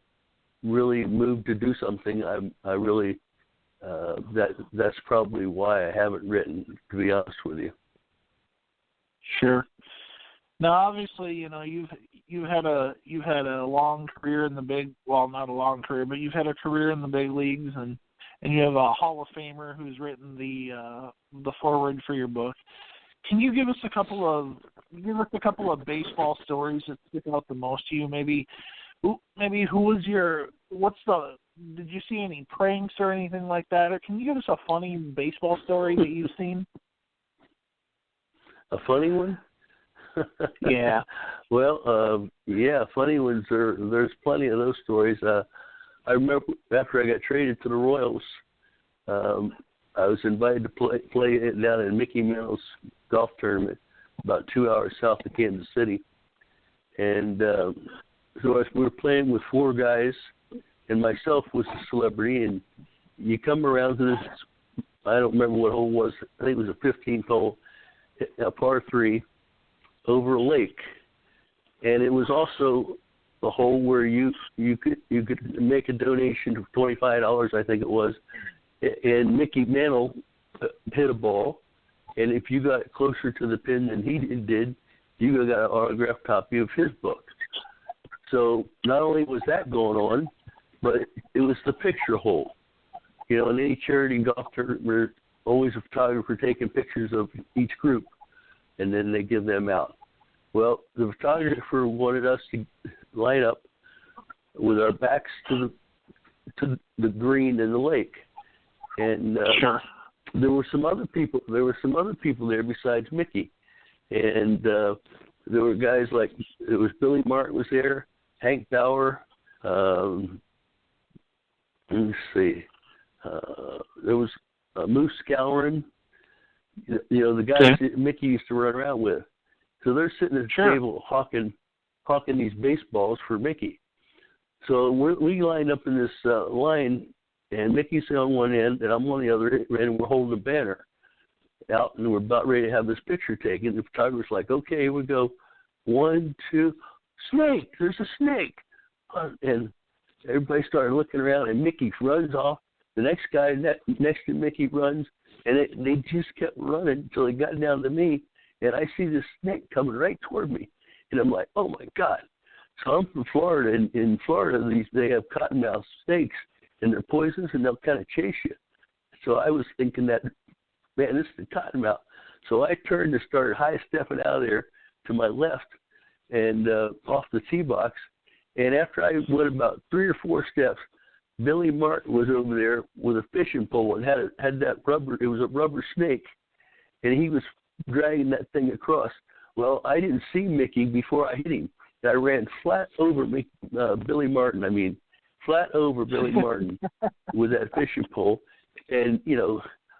really moved to do something, I really that's probably why I haven't written, to be honest with you. Sure. Now, obviously, you've had a long career in not a long career, but you've had a career in the big leagues, and you have a Hall of Famer who's written the foreword for your book. Can you give us a couple of baseball stories that stick out the most to you? Maybe who was did you see any pranks or anything like that? Or can you give us a funny baseball story that you've seen? A funny one? Yeah. Well, funny ones. There's plenty of those stories. I remember after I got traded to the Royals, I was invited to play down in Mickey Mantle's golf tournament, about 2 hours south of Kansas City. And so we were playing with four guys, and myself was a celebrity. And you come around to this, I don't remember what hole it was. I think it was a 15th hole, a par 3, over a lake. And it was also a hole where you could make a donation of $25, I think it was. And Mickey Mantle hit a ball, and if you got closer to the pin than he did, you got an autographed copy of his book. So not only was that going on, but it was the picture hole. In any charity golf tournament, there's always a photographer taking pictures of each group, and then they give them out. Well, the photographer wanted us to line up with our backs to to the green in the lake. And Sure. there were some other people there besides Mickey. And there were guys like, it was Billy Martin was there, Hank Bauer, let's see, there was Moose Scourin, the guys that Mickey used to run around with. So they're sitting at the table hawking these baseballs for Mickey. So we lined up in this line, and Mickey's on one end, and I'm on the other end, and we're holding a banner out, and we're about ready to have this picture taken. The photographer's like, okay, here we go. 1, 2, snake, there's a snake. And everybody started looking around, and Mickey runs off. The next guy next to Mickey runs, and they just kept running until they got down to me, and I see this snake coming right toward me. And I'm like, oh, my God. So I'm from Florida, and in Florida they have cottonmouth snakes, and they're poisonous, and they'll kind of chase you. So I was thinking that, man, this is the cottonmouth. So I turned and started high-stepping out of there to my left and off the tee box. And after I went about 3 or 4 steps, Billy Martin was over there with a fishing pole and had that rubber. It was a rubber snake, and he was dragging that thing across. Well, I didn't see Mickey before I hit him. I ran flat over Billy Martin. Flat over Billy Martin with that fishing pole. And,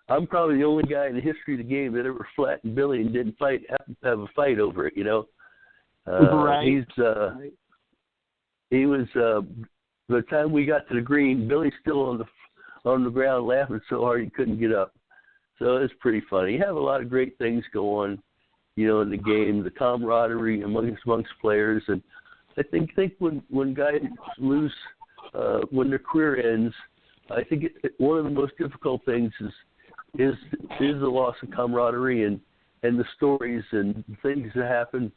I'm probably the only guy in the history of the game that ever flattened Billy and didn't have a fight over it, Right. He was, by the time we got to the green, Billy's still on the ground laughing so hard he couldn't get up. So it's pretty funny. You have a lot of great things go on, in the game, the camaraderie amongst players. And I think when guys lose, when their career ends, I think one of the most difficult things is the loss of camaraderie and the stories and things that happen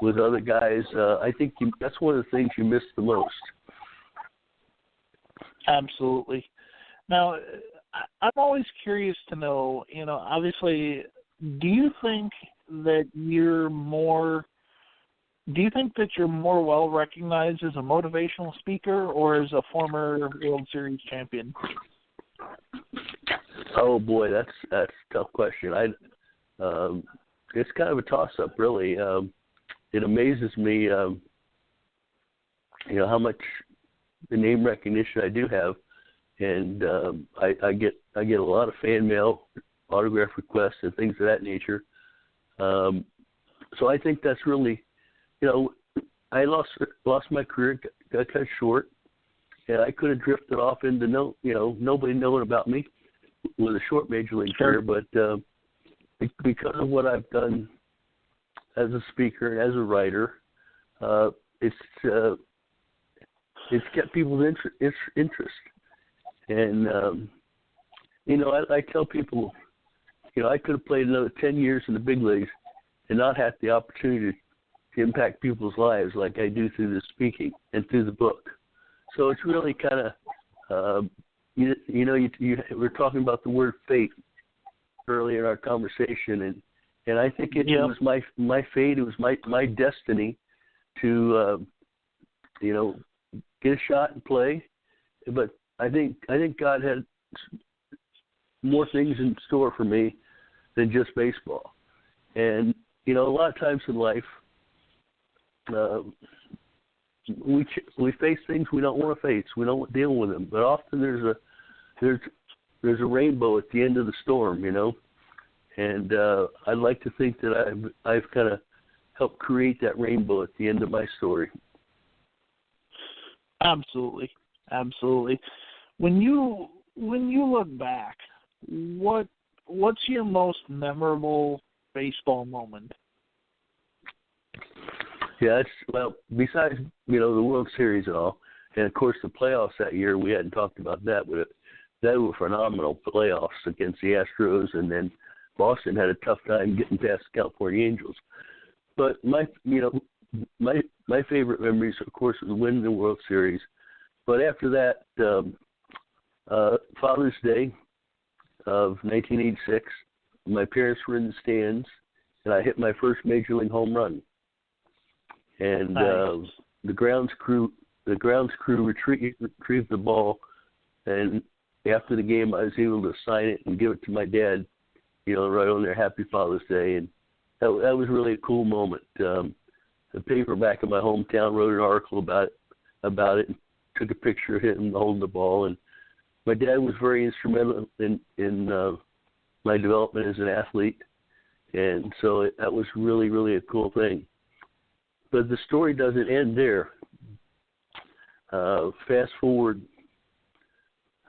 with other guys. I think that's one of the things you miss the most. Absolutely. Now, I'm always curious to know, obviously, do you think that you're more well recognized as a motivational speaker or as a former World Series champion? Oh boy, that's a tough question. It's kind of a toss-up, really. It amazes me, how much the name recognition I do have, and I get a lot of fan mail, autograph requests, and things of that nature. So I think that's really, I lost my career, got cut short, and I could have drifted off into nobody knowing about me with a short major league career, but because of what I've done as a speaker and as a writer, it's kept people's interest. And I tell people, I could have played another 10 years in the big leagues and not had the opportunity to impact people's lives like I do through the speaking and through the book. So it's really kind of, we're talking about the word fate earlier in our conversation, and I think it was my fate. It was my destiny to, get a shot and play. But I think God had more things in store for me than just baseball. And a lot of times in life, we face things we don't want to face. We don't deal with them. But often there's a rainbow at the end of the storm, And I'd like to think that I've kind of helped create that rainbow at the end of my story. Absolutely. When you look back, what's your most memorable baseball moment? Yeah, besides the World Series and all, and of course the playoffs that year, we hadn't talked about that, but they were phenomenal playoffs against the Astros, and then Boston had a tough time getting past the California Angels. But my favorite memories, of course, was winning the World Series. But after that, Father's Day of 1986, my parents were in the stands, and I hit my first major league home run. And the grounds crew retrieved the ball And after the game, I was able to sign it and give it to my dad, right on there, Happy Father's Day. And that was really a cool moment. The paper back in my hometown wrote an article about it and took a picture of him holding the ball. And my dad was very instrumental in my development as an athlete. And so that was really, really a cool thing. But the story doesn't end there. Fast forward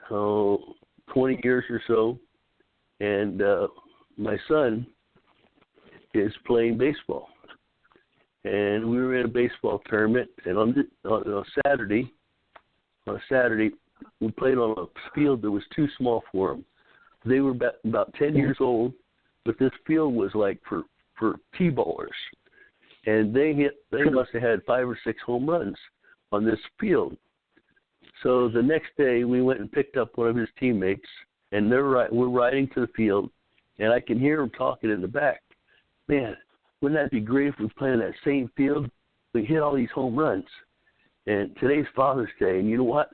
20 years or so, and my son is playing baseball. And we were in a baseball tournament, and on a Saturday, we played on a field that was too small for them. They were about 10 years old, but this field was like for T-ballers. And they must have had 5 or 6 home runs on this field. So the next day, we went and picked up one of his teammates, and we're riding to the field, and I can hear them talking in the back. Man, wouldn't that be great if we played on that same field? We hit all these home runs. And today's Father's Day, and you know what?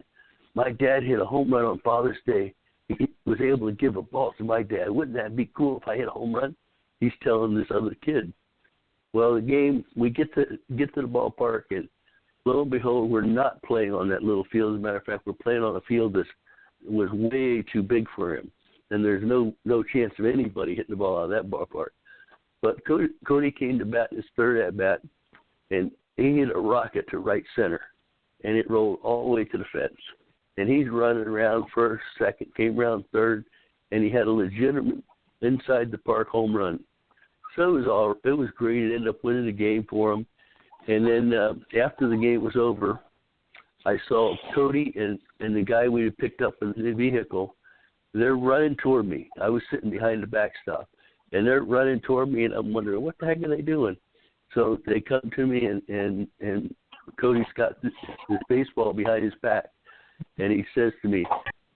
My dad hit a home run on Father's Day. He was able to give a ball to my dad. Wouldn't that be cool if I hit a home run? He's telling this other kid. Well, the game, we get to the ballpark, and lo and behold, we're not playing on that little field. As a matter of fact, we're playing on a field that was way too big for him, and there's no chance of anybody hitting the ball out of that ballpark. But Cody came to bat his third at bat, and he hit a rocket to right center, and it rolled all the way to the fence. And he's running around first, second, came around third, and he had a legitimate inside the park home run. So it was great. It ended up winning the game for him. And then after the game was over, I saw Cody and the guy we had picked up in the vehicle. They're running toward me. I was sitting behind the backstop, and they're running toward me, and I'm wondering, what the heck are they doing? So they come to me, and Cody's got this baseball behind his back, and he says to me,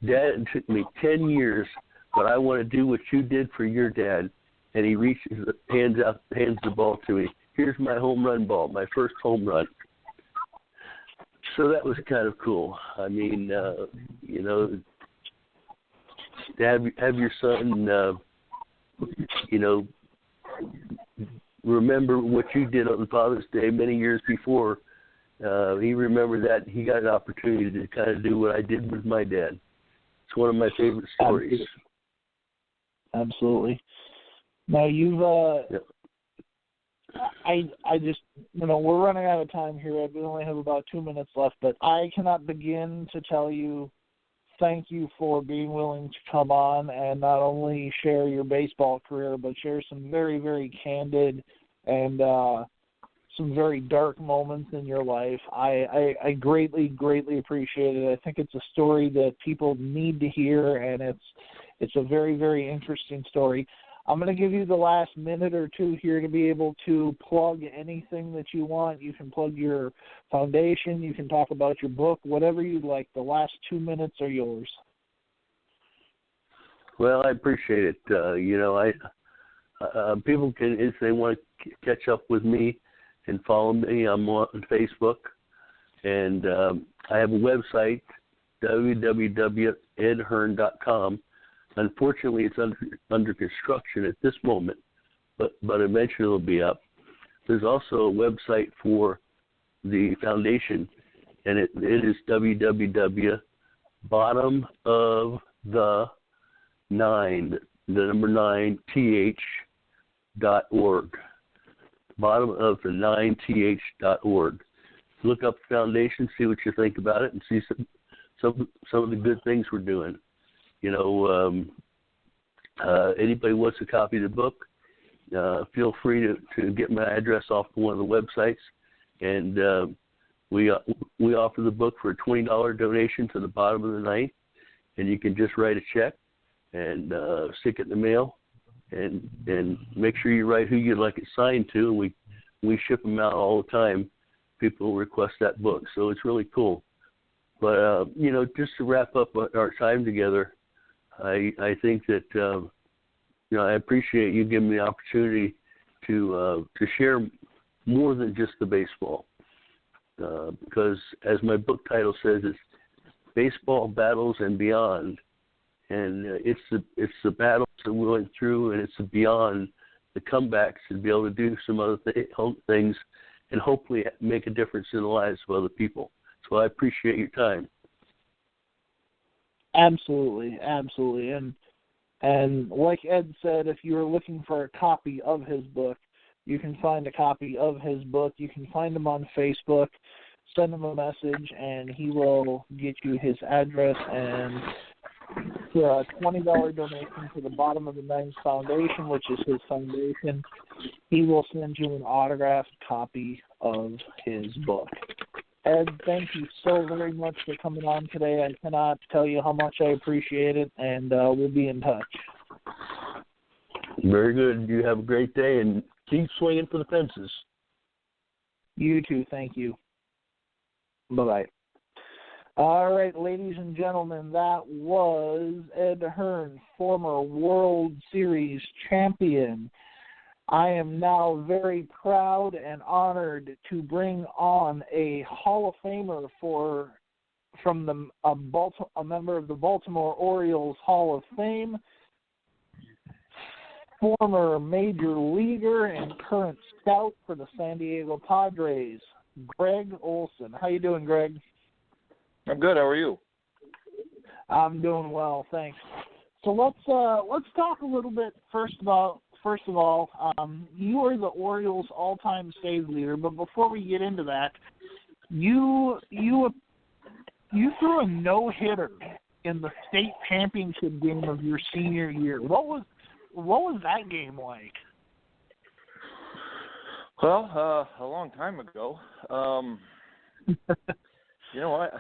"Dad, it took me 10 years, but I want to do what you did for your dad." And he hands the ball to me. Here's my home run ball, my first home run. So that was kind of cool. I mean, have your son, remember what you did on Father's Day many years before. He remembered that. He got an opportunity to kind of do what I did with my dad. It's one of my favorite stories. Absolutely. Now you've, yep. I just, we're running out of time here. We only have about 2 minutes left, but I cannot begin to tell you thank you for being willing to come on and not only share your baseball career, but share some very, very candid and some very dark moments in your life. I greatly, greatly appreciate it. I think it's a story that people need to hear, and it's a very, very interesting story. I'm going to give you the last minute or two here to be able to plug anything that you want. You can plug your foundation. You can talk about your book, whatever you'd like. The last 2 minutes are yours. Well, I appreciate it. People can, if they want to catch up with me and follow me, I'm on Facebook. And I have a website, www.edhearn.com. Unfortunately, it's under construction at this moment, but eventually it'll be up. There's also a website for the foundation, and it is bottomofthe9th.org. Bottomofthe9th.org. Look up the foundation, see what you think about it, and see some of the good things we're doing. Anybody wants a copy of the book, feel free to get my address off of one of the websites, and we offer the book for a $20 donation to the bottom of the ninth, and you can just write a check and stick it in the mail, and make sure you write who you'd like it signed to, and we ship them out all the time. People request that book, so it's really cool. But just to wrap up our time together, I think that I appreciate you giving me the opportunity to share more than just the baseball, because as my book title says, baseball battles and beyond. And it's the battles that we went through, and it's the beyond, the comebacks, to be able to do some other things and hopefully make a difference in the lives of other people. So I appreciate your time. Absolutely. And like Ed said, if you're looking for a copy of his book, you can find a copy of his book. You can find him on Facebook, send him a message, and he will get you his address. And for a $20 donation to the Bottom of the Ninth Foundation, which is his foundation, he will send you an autographed copy of his book. Ed, thank you so very much for coming on today. I cannot tell you how much I appreciate it, and we'll be in touch. Very good. You have a great day, and keep swinging for the fences. You too. Thank you. Bye-bye. All right, ladies and gentlemen, that was Ed Hearn, former World Series champion. I am now very proud and honored to bring on a Hall of Famer a member of the Baltimore Orioles Hall of Fame, former major leaguer and current scout for the San Diego Padres, Gregg Olson. How you doing, Greg? I'm good. How are you? I'm doing well, thanks. So let's talk a little bit first of all, you are the Orioles' all-time save leader. But before we get into that, you threw a no-hitter in the state championship game of your senior year. What was that game like? Well, a long time ago. You know what?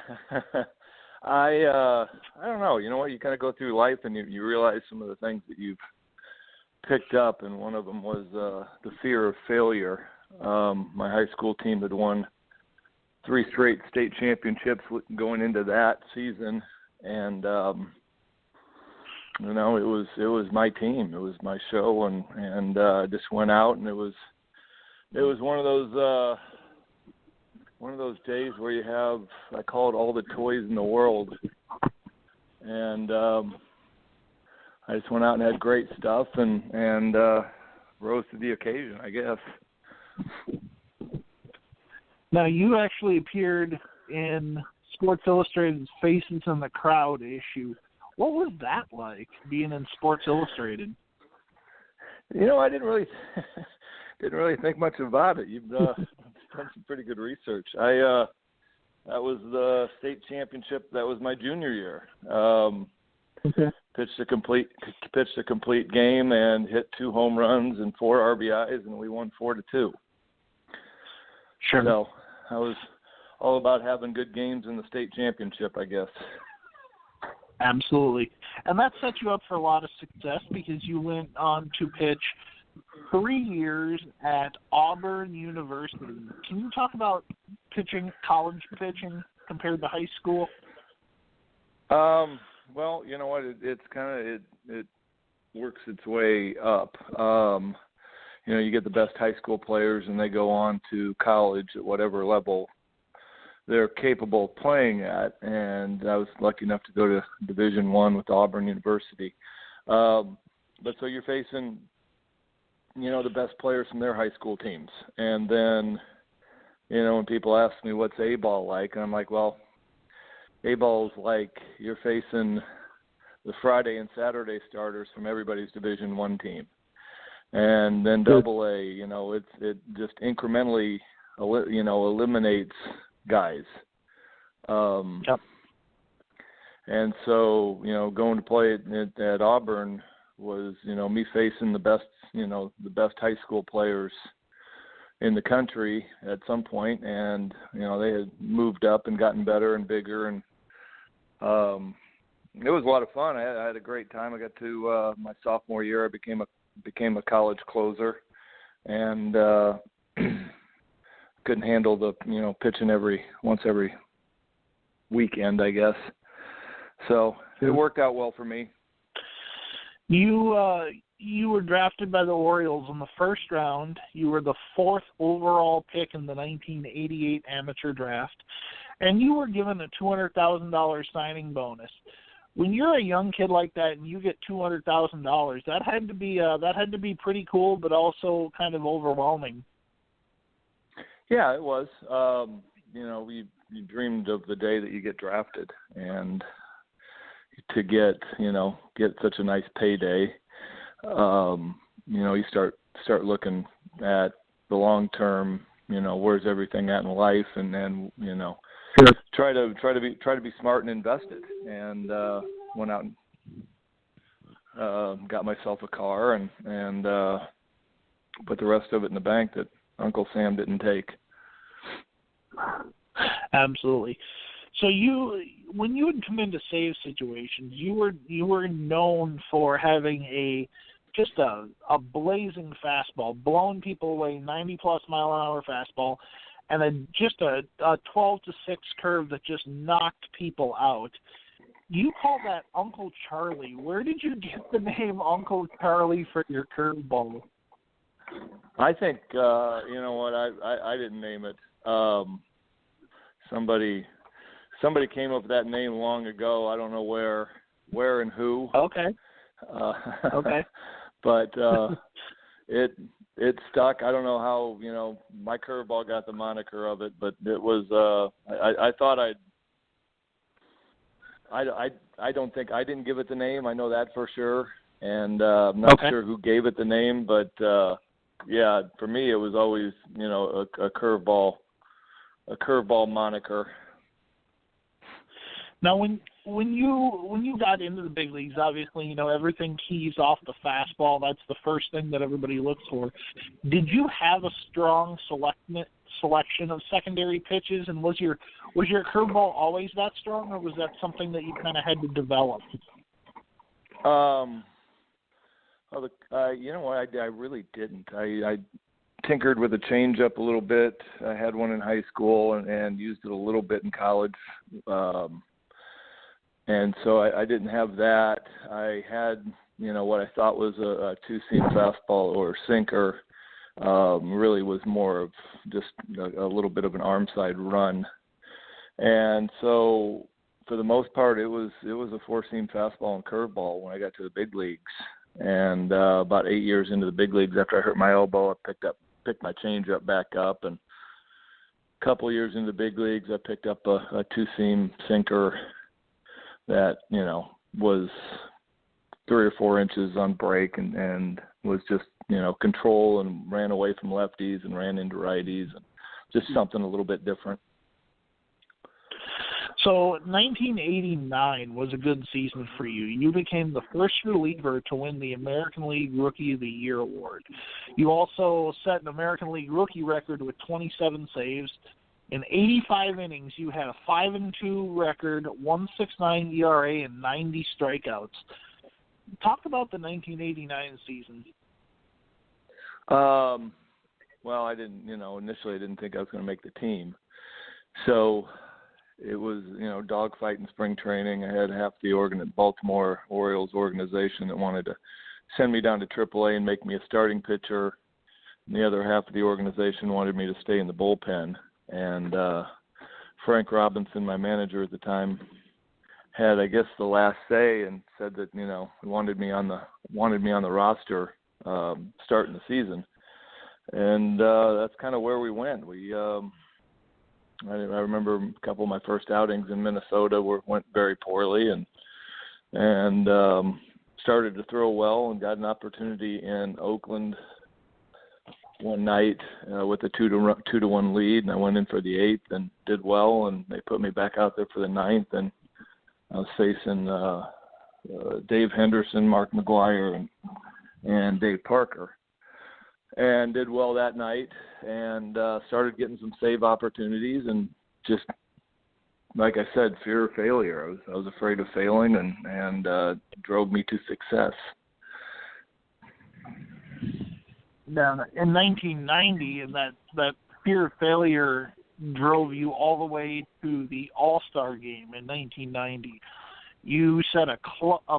I don't know. You know what? You kind of go through life and you realize some of the things that you've picked up, and one of them was the fear of failure. My high school team had won 3 straight state championships going into that season, and you know, it was my team, it was my show, and just went out, and it was one of those days where you have, I call it, all the toys in the world, and I just went out and had great stuff and rose to the occasion, I guess. Now, you actually appeared in Sports Illustrated's Faces in the Crowd issue. What was that like, being in Sports Illustrated? You know, I didn't really think much about it. You've done some pretty good research. That was the state championship. That was my junior year. Okay. Pitched a complete game and hit 2 home runs and 4 RBIs, and we won 4-2. Sure. So I was all about having good games in the state championship, I guess. Absolutely. And that set you up for a lot of success because you went on to pitch 3 years at Auburn University. Can you talk about college pitching compared to high school? Well, you know what? It's kind of it works its way up. You know, you get the best high school players, and they go on to college at whatever level they're capable of playing at. And I was lucky enough to go to Division I with Auburn University. But so you're facing, you know, the best players from their high school teams, and then, you know, when people ask me what's A-ball like, and I'm like, well, A-ball's like you're facing the Friday and Saturday starters from everybody's Division I team. And then Double A, you know, it just incrementally, you know, eliminates guys. Yep. And so, you know, going to play at Auburn was, you know, me facing the best high school players in the country at some point, and you know, they had moved up and gotten better and bigger, and it was a lot of fun. I had a great time. I got to my sophomore year, I became a college closer, and couldn't handle the, you know, pitching once every weekend, I guess. So it worked out well for me. You were drafted by the Orioles in the first round. You were the 4th overall pick in the 1988 amateur draft. and you were given a $200,000 signing bonus. When you're a young kid like that and you get $200,000, that had to be pretty cool, but also kind of overwhelming. Yeah, it was. You dreamed of the day that you get drafted, and to get such a nice payday. You start looking at the long term. Where's everything at in life, and then Sure. try to be smart and invested. And went out and got myself a car and put the rest of it in the bank that Uncle Sam didn't take. Absolutely. So when you would come into save situations, you were known for having a blazing fastball, blowing people away, 90-plus mile-an-hour fastball, and then just a 12-6 curve that just knocked people out. You call that Uncle Charlie. Where did you get the name Uncle Charlie for your curveball? I think I didn't name it. Somebody came up with that name long ago. I don't know where and who. Okay. Okay. But it stuck. I don't know how my curveball got the moniker of it, but it was. I thought I don't think I didn't give it the name. I know that for sure, and I'm not sure who gave it the name, but yeah, for me it was always a curveball moniker. Now, when you got into the big leagues, obviously, everything keys off the fastball. That's the first thing that everybody looks for. Did you have a strong selection of secondary pitches, and was your curveball always that strong, or was that something that you kind of had to develop? You know what? I really didn't. I tinkered with a changeup a little bit. I had one in high school and used it a little bit in college. And so I didn't have that. I had, what I thought was a two-seam fastball or sinker. Really was more of just a little bit of an arm side run. And so for the most part, it was a four-seam fastball and curveball when I got to the big leagues. And about 8 years into the big leagues, after I hurt my elbow, I picked my changeup back up. And a couple of years into the big leagues, I picked up a two-seam sinker that was 3 or 4 inches on break and was just control and ran away from lefties and ran into righties, and just something a little bit different. So 1989 was a good season for you. You became the first reliever to win the American League Rookie of the Year award. You also set an American League rookie record with 27 saves. In 85 innings, you had a 5-2 record, 1.69 ERA, and 90 strikeouts. Talk about the 1989 season. Well, I didn't, initially I didn't think I was going to make the team. So it was, dogfight in spring training. I had half the Baltimore Orioles organization that wanted to send me down to AAA and make me a starting pitcher. And the other half of the organization wanted me to stay in the bullpen. And Frank Robinson, my manager at the time, had, I guess, the last say and said that he wanted me on the roster starting the season. And that's kind of where we went. I remember a couple of my first outings in Minnesota went very poorly, and started to throw well and got an opportunity in Oakland one night with a 2-1 lead, and I went in for the 8th and did well, and they put me back out there for the 9th, and I was facing Dave Henderson, Mark McGuire, and Dave Parker, and did well that night, and started getting some save opportunities, and just like I said, fear of failure. I was afraid of failing, and drove me to success. Now, in 1990, and that fear of failure drove you all the way to the All-Star game in 1990. You set a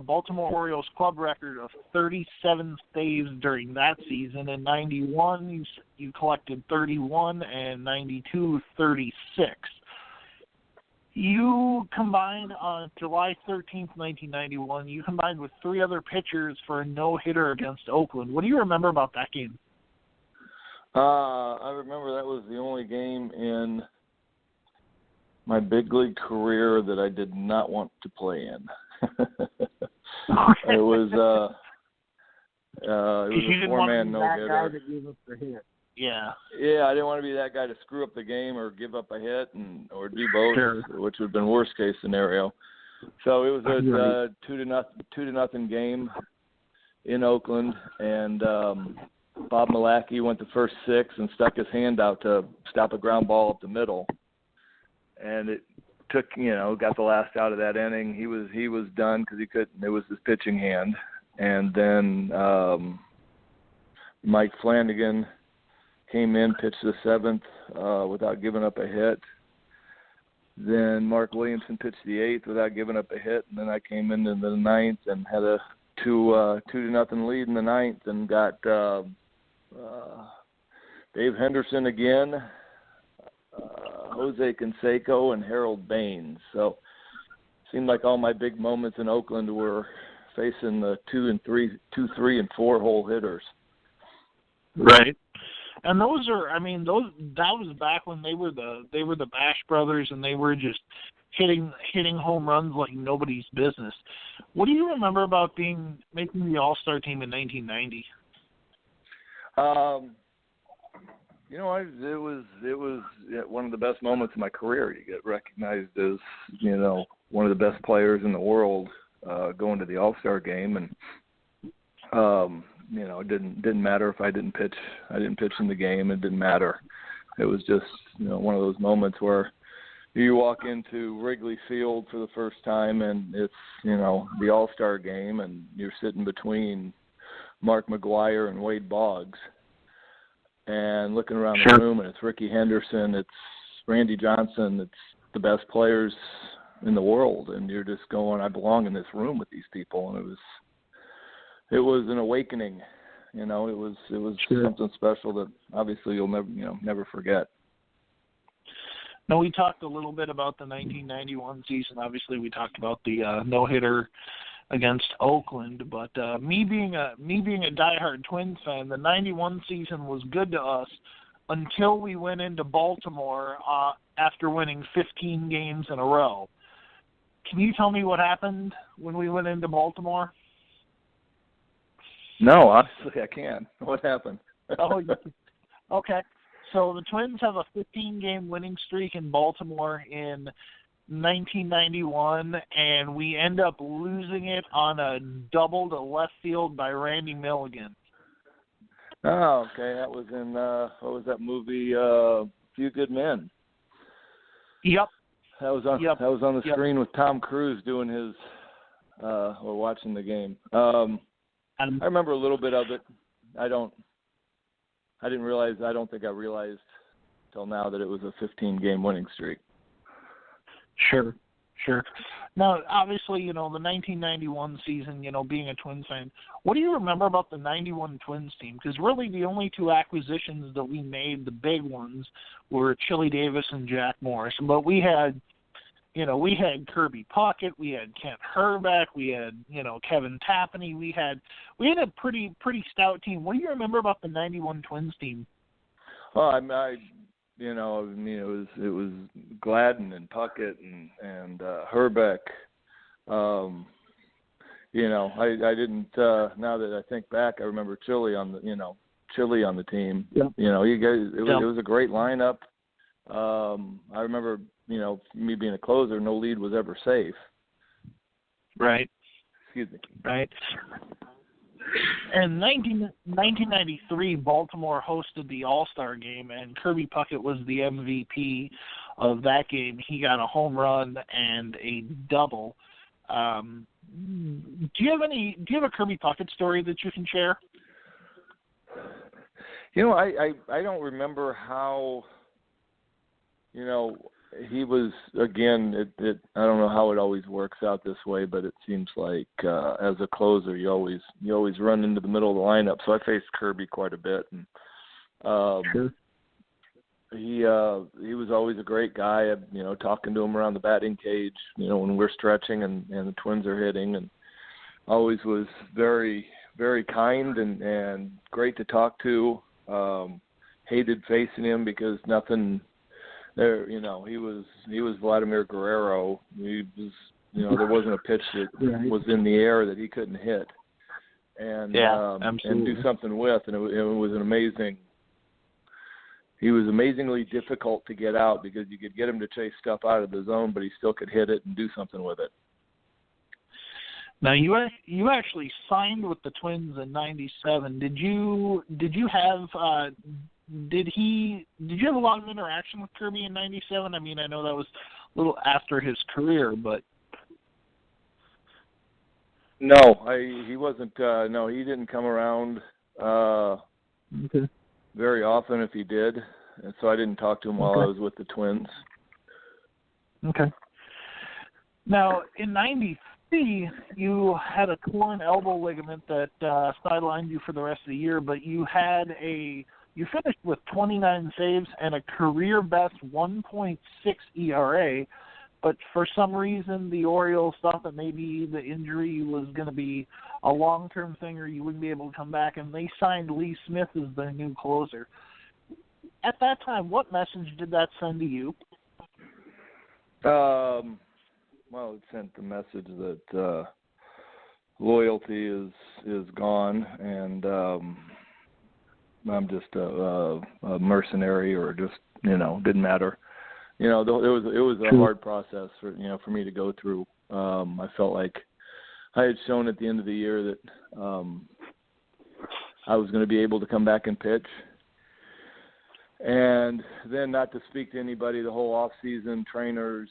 Baltimore Orioles club record of 37 saves during that season. In 91, you collected 31, and 92, 36. You combined on July 13th, 1991, you combined with 3 other pitchers for a no-hitter against Oakland. What do you remember about that game? I remember that was the only game in my big league career that I did not want to play in. It was a 4-man no-hitter. Yeah. Yeah, I didn't want to be that guy to screw up the game or give up a hit or do both, which would have been worst case scenario. So it was a 2-0 game in Oakland, and Bob Malachy went the first 6 and stuck his hand out to stop a ground ball up the middle, and it took got the last out of that inning. He was done because he couldn't. It was his pitching hand, and then Mike Flanagan came in, pitched the 7th without giving up a hit. Then Mark Williamson pitched the 8th without giving up a hit, and then I came into the 9th and had a 2-0 lead in the 9th and got Dave Henderson again, Jose Canseco, and Harold Baines. So it seemed like all my big moments in Oakland were facing the 2, 3, and 4 hole hitters. Right. And that was back when they were the Bash brothers, and they were just hitting home runs like nobody's business. What do you remember about making the All-Star team in 1990? It was one of the best moments of my career. You get recognized as one of the best players in the world going to the All-Star game, and it didn't matter if I didn't pitch. I didn't pitch in the game. It didn't matter. It was just one of those moments where you walk into Wrigley Field for the first time, and it's the All-Star game, and you're sitting between Mark McGwire and Wade Boggs, and looking around the room, and it's Rickey Henderson, it's Randy Johnson, it's the best players in the world, and you're just going, I belong in this room with these people, and it was an awakening. It was something special that obviously you'll never forget. Now, we talked a little bit about the 1991 season. Obviously, we talked about the no-hitter against Oakland, but me being a diehard Twins fan, the 91 season was good to us until we went into Baltimore after winning 15 games in a row. Can you tell me what happened when we went into Baltimore? No, honestly, I can't. What happened? Okay. So the Twins have a 15-game winning streak in Baltimore in 1991, and we end up losing it on a double to left field by Randy Milligan. Oh, okay. That was in what was that movie? Few Good Men. Yep. That was on the screen with Tom Cruise doing his or watching the game. I remember a little bit of it. I don't think I realized till now that it was a 15-game winning streak. Sure. Now, obviously, the 1991 season, being a Twins fan, what do you remember about the 91 Twins team? Because really the only 2 acquisitions that we made, the big ones, were Chili Davis and Jack Morris. But we had Kirby Puckett, we had Kent Herbeck, we had, Kevin Tapani. We had a pretty stout team. What do you remember about the 91 Twins team? Well, it was Gladden and Puckett and Herbeck. I didn't. Now that I think back, I remember Chili on the team. Yeah. You guys. It was a great lineup. I remember, me being a closer, no lead was ever safe. Right. Excuse me. Right. In 1993, Baltimore hosted the All-Star game, and Kirby Puckett was the MVP of that game. He got a home run and a double. Do you have a Kirby Puckett story that you can share? I don't remember how. He was, again, I don't know how it always works out this way, but it seems like as a closer, you always run into the middle of the lineup. So I faced Kirby quite a bit, and sure. he was always a great guy. Talking to him around the batting cage, when we're stretching and the Twins are hitting, and always was very, very kind and great to talk to. Hated facing him because nothing there. He was Vladimir Guerrero. He was, there wasn't a pitch that was in the air that he couldn't hit and do something with. And it was an amazing. He was amazingly difficult to get out because you could get him to chase stuff out of the zone, but he still could hit it and do something with it. Now you actually signed with the Twins in '97. Did you have a lot of interaction with Kirby in '97? I mean, I know that was a little after his career, but no, he wasn't. No, he didn't come around very often if he did, and so I didn't talk to him while I was with the Twins. Okay. Now in '93. You had a torn elbow ligament that sidelined you for the rest of the year, but you finished with 29 saves and a career best 1.6 ERA. But for some reason, the Orioles thought that maybe the injury was going to be a long-term thing, or you wouldn't be able to come back, and they signed Lee Smith as their new closer. At that time, what message did that send to you? Well, it sent the message that loyalty is gone, and I'm just a mercenary, or just didn't matter. It was a hard process for me to go through. I felt like I had shown at the end of the year that I was going to be able to come back and pitch. And then, not to speak to anybody the whole off season, trainers,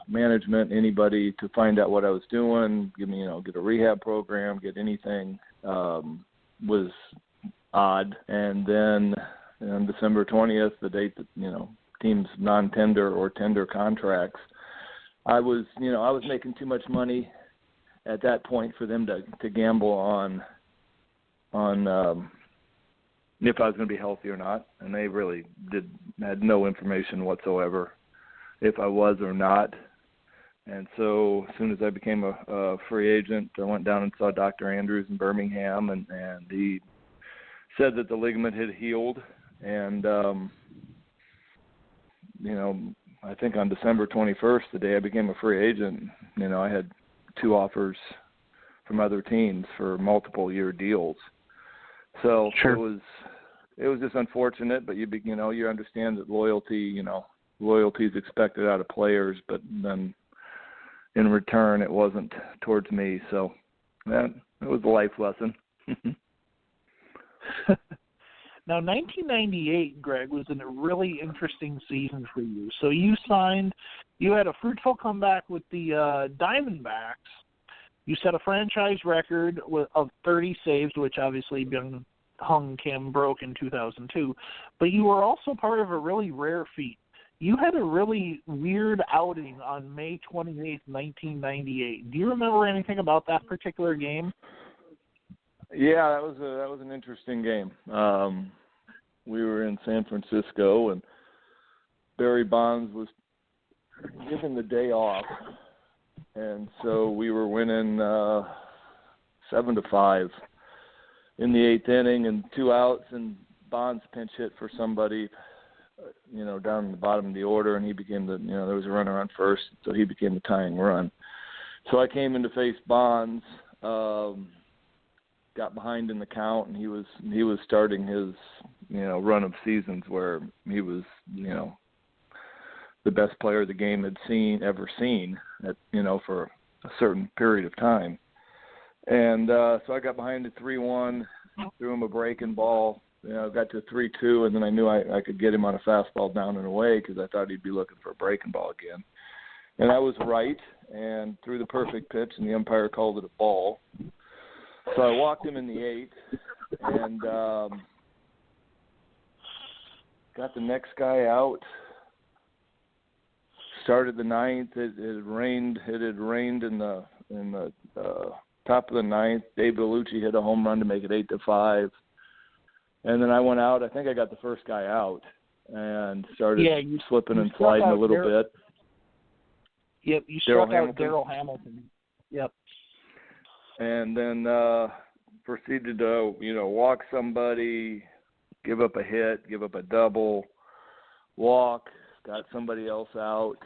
management, anybody, to find out what I was doing, get a rehab program, get anything, was odd. And then on December 20th, the date that teams non-tender or tender contracts, I was making too much money at that point for them to gamble on if I was going to be healthy or not, and they really had no information whatsoever if I was or not. And so as soon as I became a free agent, I went down and saw Dr. Andrews in Birmingham, and he said that the ligament had healed. And, I think on December 21st, the day I became a free agent, I had 2 offers from other teams for multiple year deals. So sure. It was just unfortunate, but you understand that loyalty is expected out of players, but then in return it wasn't towards me. So it was a life lesson. Now, 1998, Greg, was a really interesting season for you. So you had a fruitful comeback with the Diamondbacks. You set a franchise record of 30 saves, which obviously Byung-Hung Kim broke in 2002. But you were also part of a really rare feat. You had a really weird outing on May 28th, 1998. Do you remember anything about that particular game? Yeah, that was an interesting game. We were in San Francisco, and Barry Bonds was given the day off, and so we were winning 7-5 in the 8th inning, and 2 outs, and Bonds pinch hit for somebody, down in the bottom of the order, and he became there was a runner on first, so he became the tying run. So I came in to face Bonds. Got behind in the count, and he was starting his run of seasons where he was the best player the game had ever seen for a certain period of time. And so I got behind at 3-1, threw him a breaking ball, got to 3-2, and then I knew I could get him on a fastball down and away because I thought he'd be looking for a breaking ball again. And I was right, and threw the perfect pitch, and the umpire called it a ball. So I walked him in the 8th, and got the next guy out. Started the 9th. It had rained. It had rained in the top of the 9th. Dave Bellucci hit a home run to make it 8-5. And then I went out. I think I got the first guy out, and started slipping and sliding a little bit. Yep, you struck out Darryl Hamilton. Yep. And then proceeded to, walk somebody, give up a hit, give up a double, walk, got somebody else out.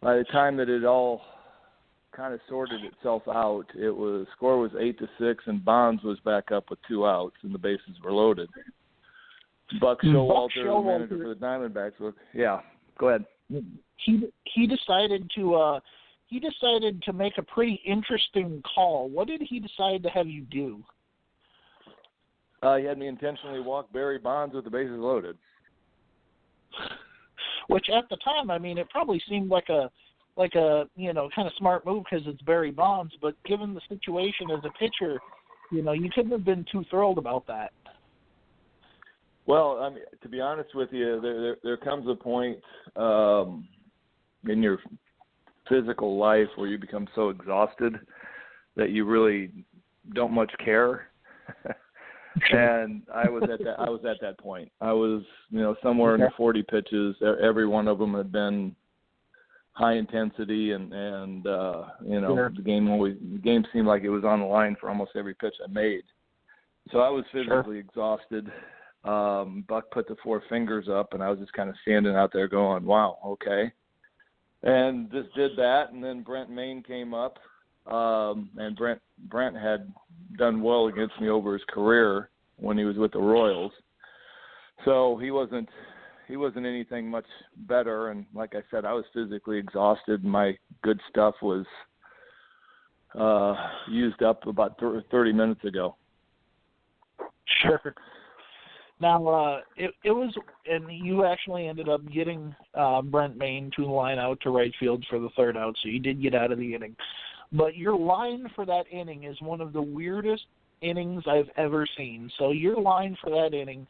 By the time that it all kind of sorted itself out, score was 8-6, and Bonds was back up with 2 outs, and the bases were loaded. Buck Showalter, the manager for the Diamondbacks, yeah, go ahead. He decided to make a pretty interesting call. What did he decide to have you do? He had me intentionally walk Barry Bonds with the bases loaded. Which at the time, it probably seemed like a kind of smart move because it's Barry Bonds. But given the situation as a pitcher, you couldn't have been too thrilled about that. Well, to be honest with you, there comes a point in your physical life where you become so exhausted that you really don't much care. And I was at that point. I was, somewhere in the 40 pitches. Every one of them had been high intensity, and sure. the game seemed like it was on the line for almost every pitch I made. So I was physically exhausted. Buck put the 4 fingers up, and I was just kind of standing out there going, wow, okay. And just did that, and then Brent Maine came up, and Brent had done well against me over his career when he was with the Royals. So he wasn't anything much better, and like I said, I was physically exhausted. My good stuff was used up about 30 minutes ago. Sure. Now, it was, and you actually ended up getting Brent Maine to line out to right field for the 3rd out, so you did get out of the inning. But your line for that inning is one of the weirdest innings I've ever seen. So your line for that inning,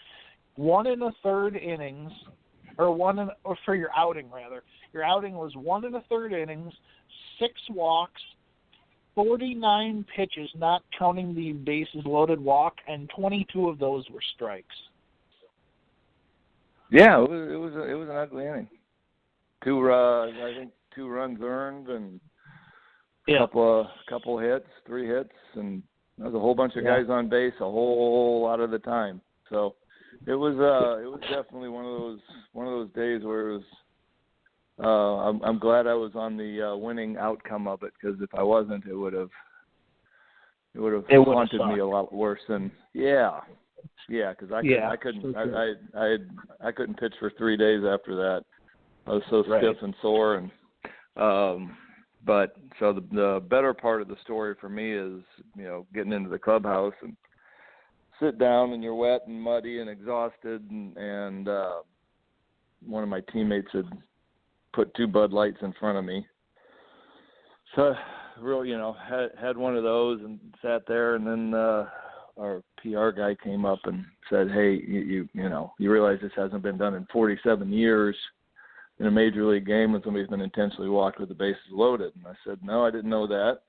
1 1/3 innings, or for your outing rather. Your outing was 1 1/3 innings, 6 walks, 49 pitches, not counting the bases loaded walk, and 22 of those were strikes. Yeah, it was an ugly inning. I think 2 runs earned and a couple hits, 3 hits, and there was a whole bunch of guys on base a whole lot of the time. So it was definitely one of those days where it was. I'm glad I was on the winning outcome of it, because if I wasn't, it would have haunted me a lot worse than because I couldn't pitch for 3 days after that. I was so stiff and sore, and but so the better part of the story for me is getting into the clubhouse and sit down, and you're wet and muddy and exhausted, and one of my teammates had put 2 Bud Lights in front of me. So had one of those and sat there, and then our PR guy came up and said, "Hey, you realize this hasn't been done in 47 years in a major league game when somebody's been intentionally walked with the bases loaded." And I said, "No, I didn't know that."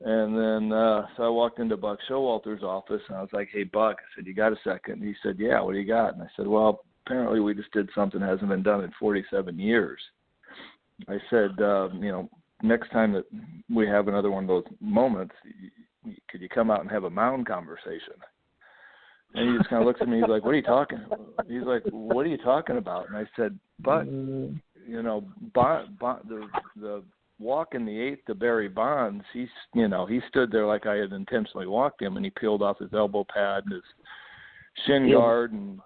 And then so I walked into Buck Showalter's office, and I was like, "Hey, Buck," I said, "You got a second?" And he said, "Yeah, what do you got?" And I said, "Well, apparently we just did something that hasn't been done in 47 years. I said, next time that we have another one of those moments, could you come out and have a mound conversation?" And he just kind of looks at me. He's like, "What are you talking about?" He's like, "What are you talking about?" And I said, "But, the walk in the 8th to Barry Bonds, he stood there like I had intentionally walked him, and he peeled off his elbow pad and his shin guard and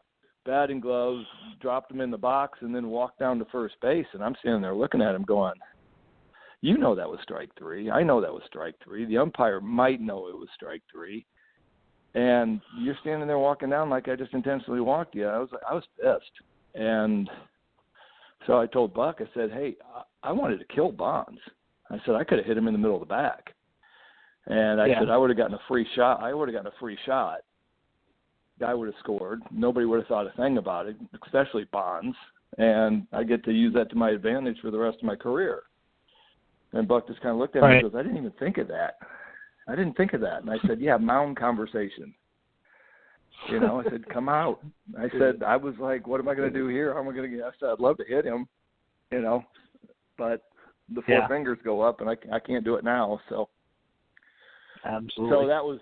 batting gloves, dropped him in the box, and then walked down to first base." And I'm standing there looking at him going, that was strike 3. I know that was strike 3. The umpire might know it was strike 3. And you're standing there walking down like I just intentionally walked you. I was pissed. And so I told Buck, I said, "Hey, I wanted to kill Bonds." I said, "I could have hit him in the middle of the back." And I said, "I would have gotten a free shot. Guy would have scored. Nobody would have thought a thing about it, especially Bonds. And I get to use that to my advantage for the rest of my career." And Buck just kind of looked at me and goes, "I didn't even think of that. And I said, "Yeah, mound conversation." You know, I said, come out. I said, I was like, what am I going to do here? How am I going to get? I said, I'd love to hit him, you know, but the four fingers go up, and I can't do it now. So, absolutely. So that was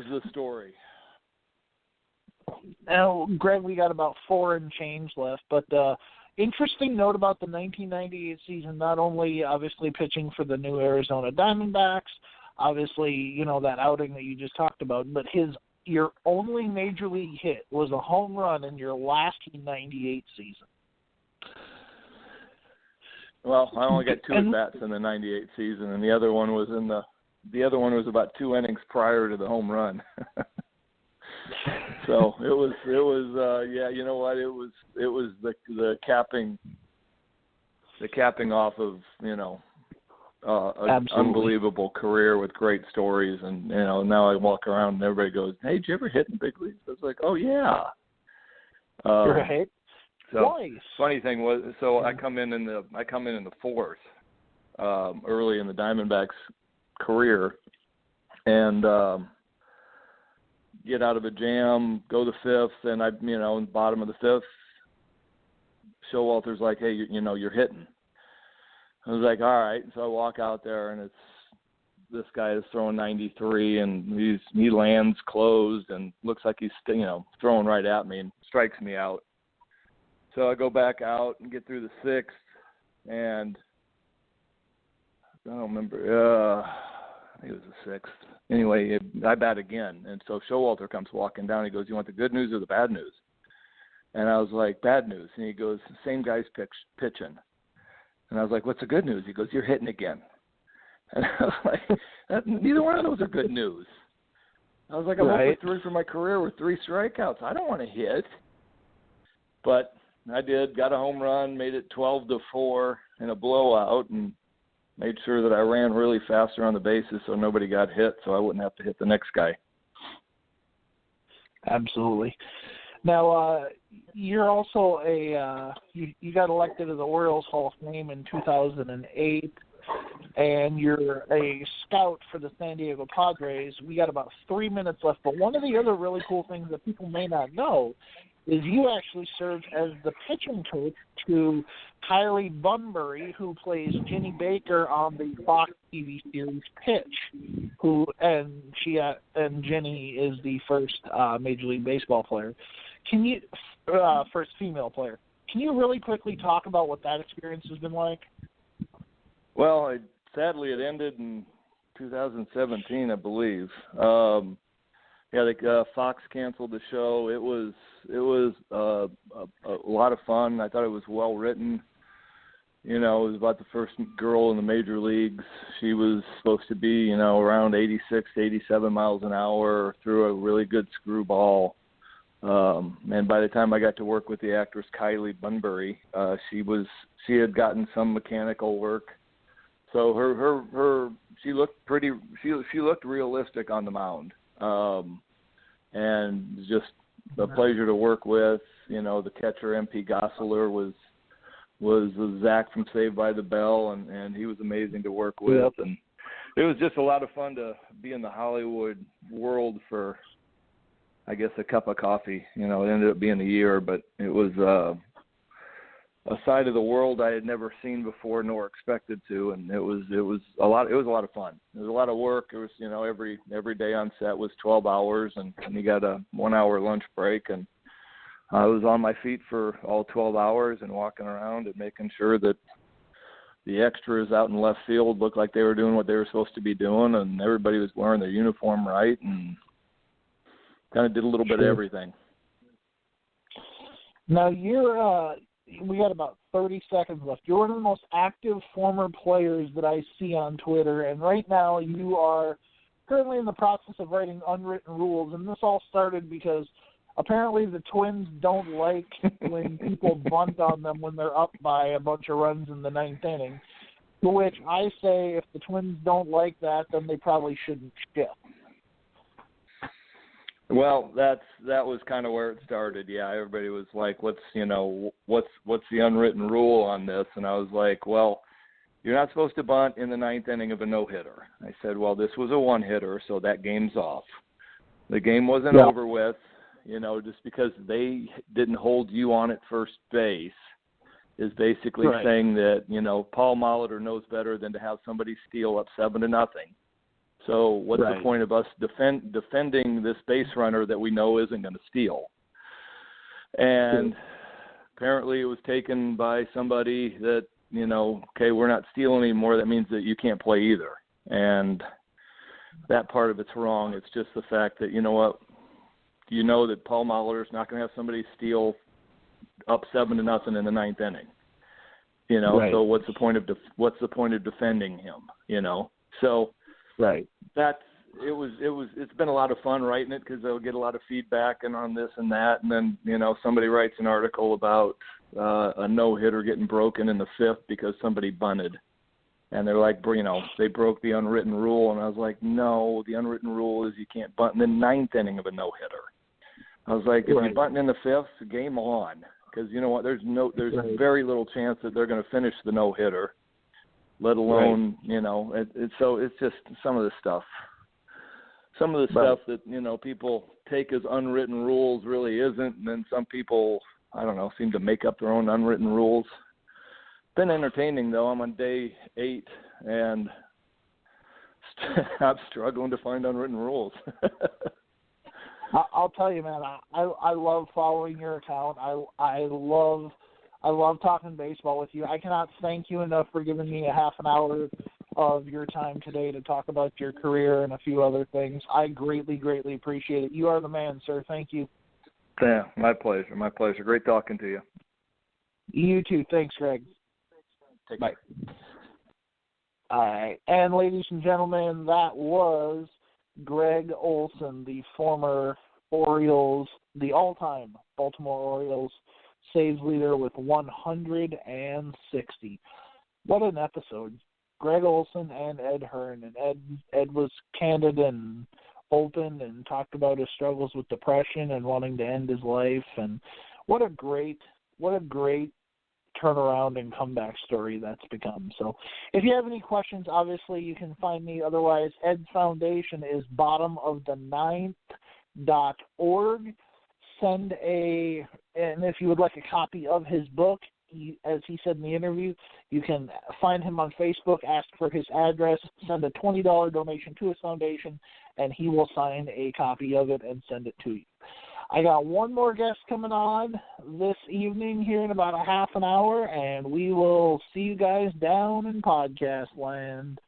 the story. Now, Greg, we got about 4 and change left, but interesting note about the 1998 season, not only obviously pitching for the new Arizona Diamondbacks, obviously, you know, that outing that you just talked about, but your only major league hit was a home run in your last 98 season. Well, I only got 2 at-bats in the 98 season, and the other one was was about 2 innings prior to the home run. So it was you know what, it was the capping off of, you know, an unbelievable career with great stories. And, you know, now I walk around and everybody goes, hey, did you ever hit in the big leagues? I was like, oh yeah. Right. So Twice. Funny thing was, so I come in the 4th, early in the Diamondbacks career, and get out of a jam, go to 5th, and in the bottom of the 5th, Showalter's like, hey, you know, you're hitting. I was like, all right. So I walk out there, and this guy is throwing 93, and he lands closed and looks like he's, you know, throwing right at me and strikes me out. So I go back out and get through the 6th, and I don't remember. I think it was the 6th. Anyway, I bat again, and so Showalter comes walking down. He goes, "You want the good news or the bad news?" And I was like, "Bad news." And he goes, "Same guy's pitching." And I was like, "What's the good news?" He goes, "You're hitting again." And I was like, neither one of those are good news. I was like, I'm right. 0-for-3 for my career with 3 strikeouts. I don't want to hit. But I did, got a home run, made it 12-4 in a blowout, and made sure that I ran really fast around the bases so nobody got hit, so I wouldn't have to hit the next guy. Absolutely. Now, you're also you got elected to the Orioles Hall of Fame in 2008, and you're a scout for the San Diego Padres. We got about 3 minutes left, but one of the other really cool things that people may not know is you actually served as the pitching coach to Kylie Bunbury, who plays Ginny Baker on the Fox TV series Pitch, and Ginny is the first Major League Baseball player. First female player. Can you really quickly talk about what that experience has been like? Well, sadly, it ended in 2017, I believe. Fox canceled the show. It was a lot of fun. I thought it was well written. You know, it was about the first girl in the major leagues. She was supposed to be, you know, around 86, 87 miles an hour, threw a really good screwball. And by the time I got to work with the actress Kylie Bunbury, she had gotten some mechanical work. So she looked she looked realistic on the mound. And just a pleasure to work with. You know, the catcher MP Gosseler was Zach from Saved by the Bell, and he was amazing to work with. Yep. And it was just a lot of fun to be in the Hollywood world for, I guess, a cup of coffee. You know, it ended up being a year, but it was a side of the world I had never seen before nor expected to, and it was a lot of fun. It was a lot of work. It was, you know, every day on set was 12 hours, and you got a 1-hour lunch break, and I was on my feet for all 12 hours and walking around and making sure that the extras out in left field looked like they were doing what they were supposed to be doing, and everybody was wearing their uniform right, and kind of did a little bit of everything. Now, we got about 30 seconds left. You're one of the most active former players that I see on Twitter, and right now you are currently in the process of writing unwritten rules, and this all started because apparently the Twins don't like when people bunt on them when they're up by a bunch of runs in the 9th inning, to which I say if the Twins don't like that, then they probably shouldn't shift. Well, that was kind of where it started. Yeah, everybody was like, what's the unwritten rule on this? And I was like, well, you're not supposed to bunt in the 9th inning of a no-hitter. I said, well, this was a one-hitter, so that game's off. The game wasn't over with. just because they didn't hold you on at first base is basically Right. saying that, Paul Molitor knows better than to have somebody steal up 7-0. So what's Right. the point of us defending this base runner that we know isn't going to steal? And apparently it was taken by somebody that, okay, we're not stealing anymore. That means that you can't play either. And that part of it's wrong. It's just the fact that, that Paul Molitor's not going to have somebody steal up 7-0 in the 9th inning. Right. So what's the point of defending him? So Right. It's been a lot of fun writing it because they'll get a lot of feedback and on this and that, and then somebody writes an article about a no-hitter getting broken in the 5th because somebody bunted, and they're like, they broke the unwritten rule, and I was like, no, the unwritten rule is you can't bunt in the 9th inning of a no-hitter. I was like, if Right. you're bunting in the 5th, game on, because you know what, there's Right. very little chance that they're going to finish the no-hitter, let alone so it's just some of the stuff. Some of the Right. stuff that, people take as unwritten rules really isn't, and then some people, I don't know, seem to make up their own unwritten rules. Been entertaining, though. I'm on day 8, and I'm struggling to find unwritten rules. I'll tell you, man, I love following your account. I love talking baseball with you. I cannot thank you enough for giving me a half an hour of your time today to talk about your career and a few other things. I greatly, greatly appreciate it. You are the man, sir. Thank you. Yeah, my pleasure. My pleasure. Great talking to you. You too. Thanks, Greg. Take Bye. care. All right. And ladies and gentlemen, that was Gregg Olson, the former Orioles, the all-time Baltimore Orioles saves leader with 160. What an episode. Gregg Olson and Ed Hearn. And Ed was candid and open and talked about his struggles with depression and wanting to end his life. And what a great turnaround and comeback story that's become. So if you have any questions, obviously you can find me. Otherwise, Ed's Foundation is bottomoftheninth.org. And if you would like a copy of his book, as he said in the interview, you can find him on Facebook, ask for his address, send a $20 donation to his foundation, and he will sign a copy of it and send it to you. I got one more guest coming on this evening here in about a half an hour, and we will see you guys down in podcast land.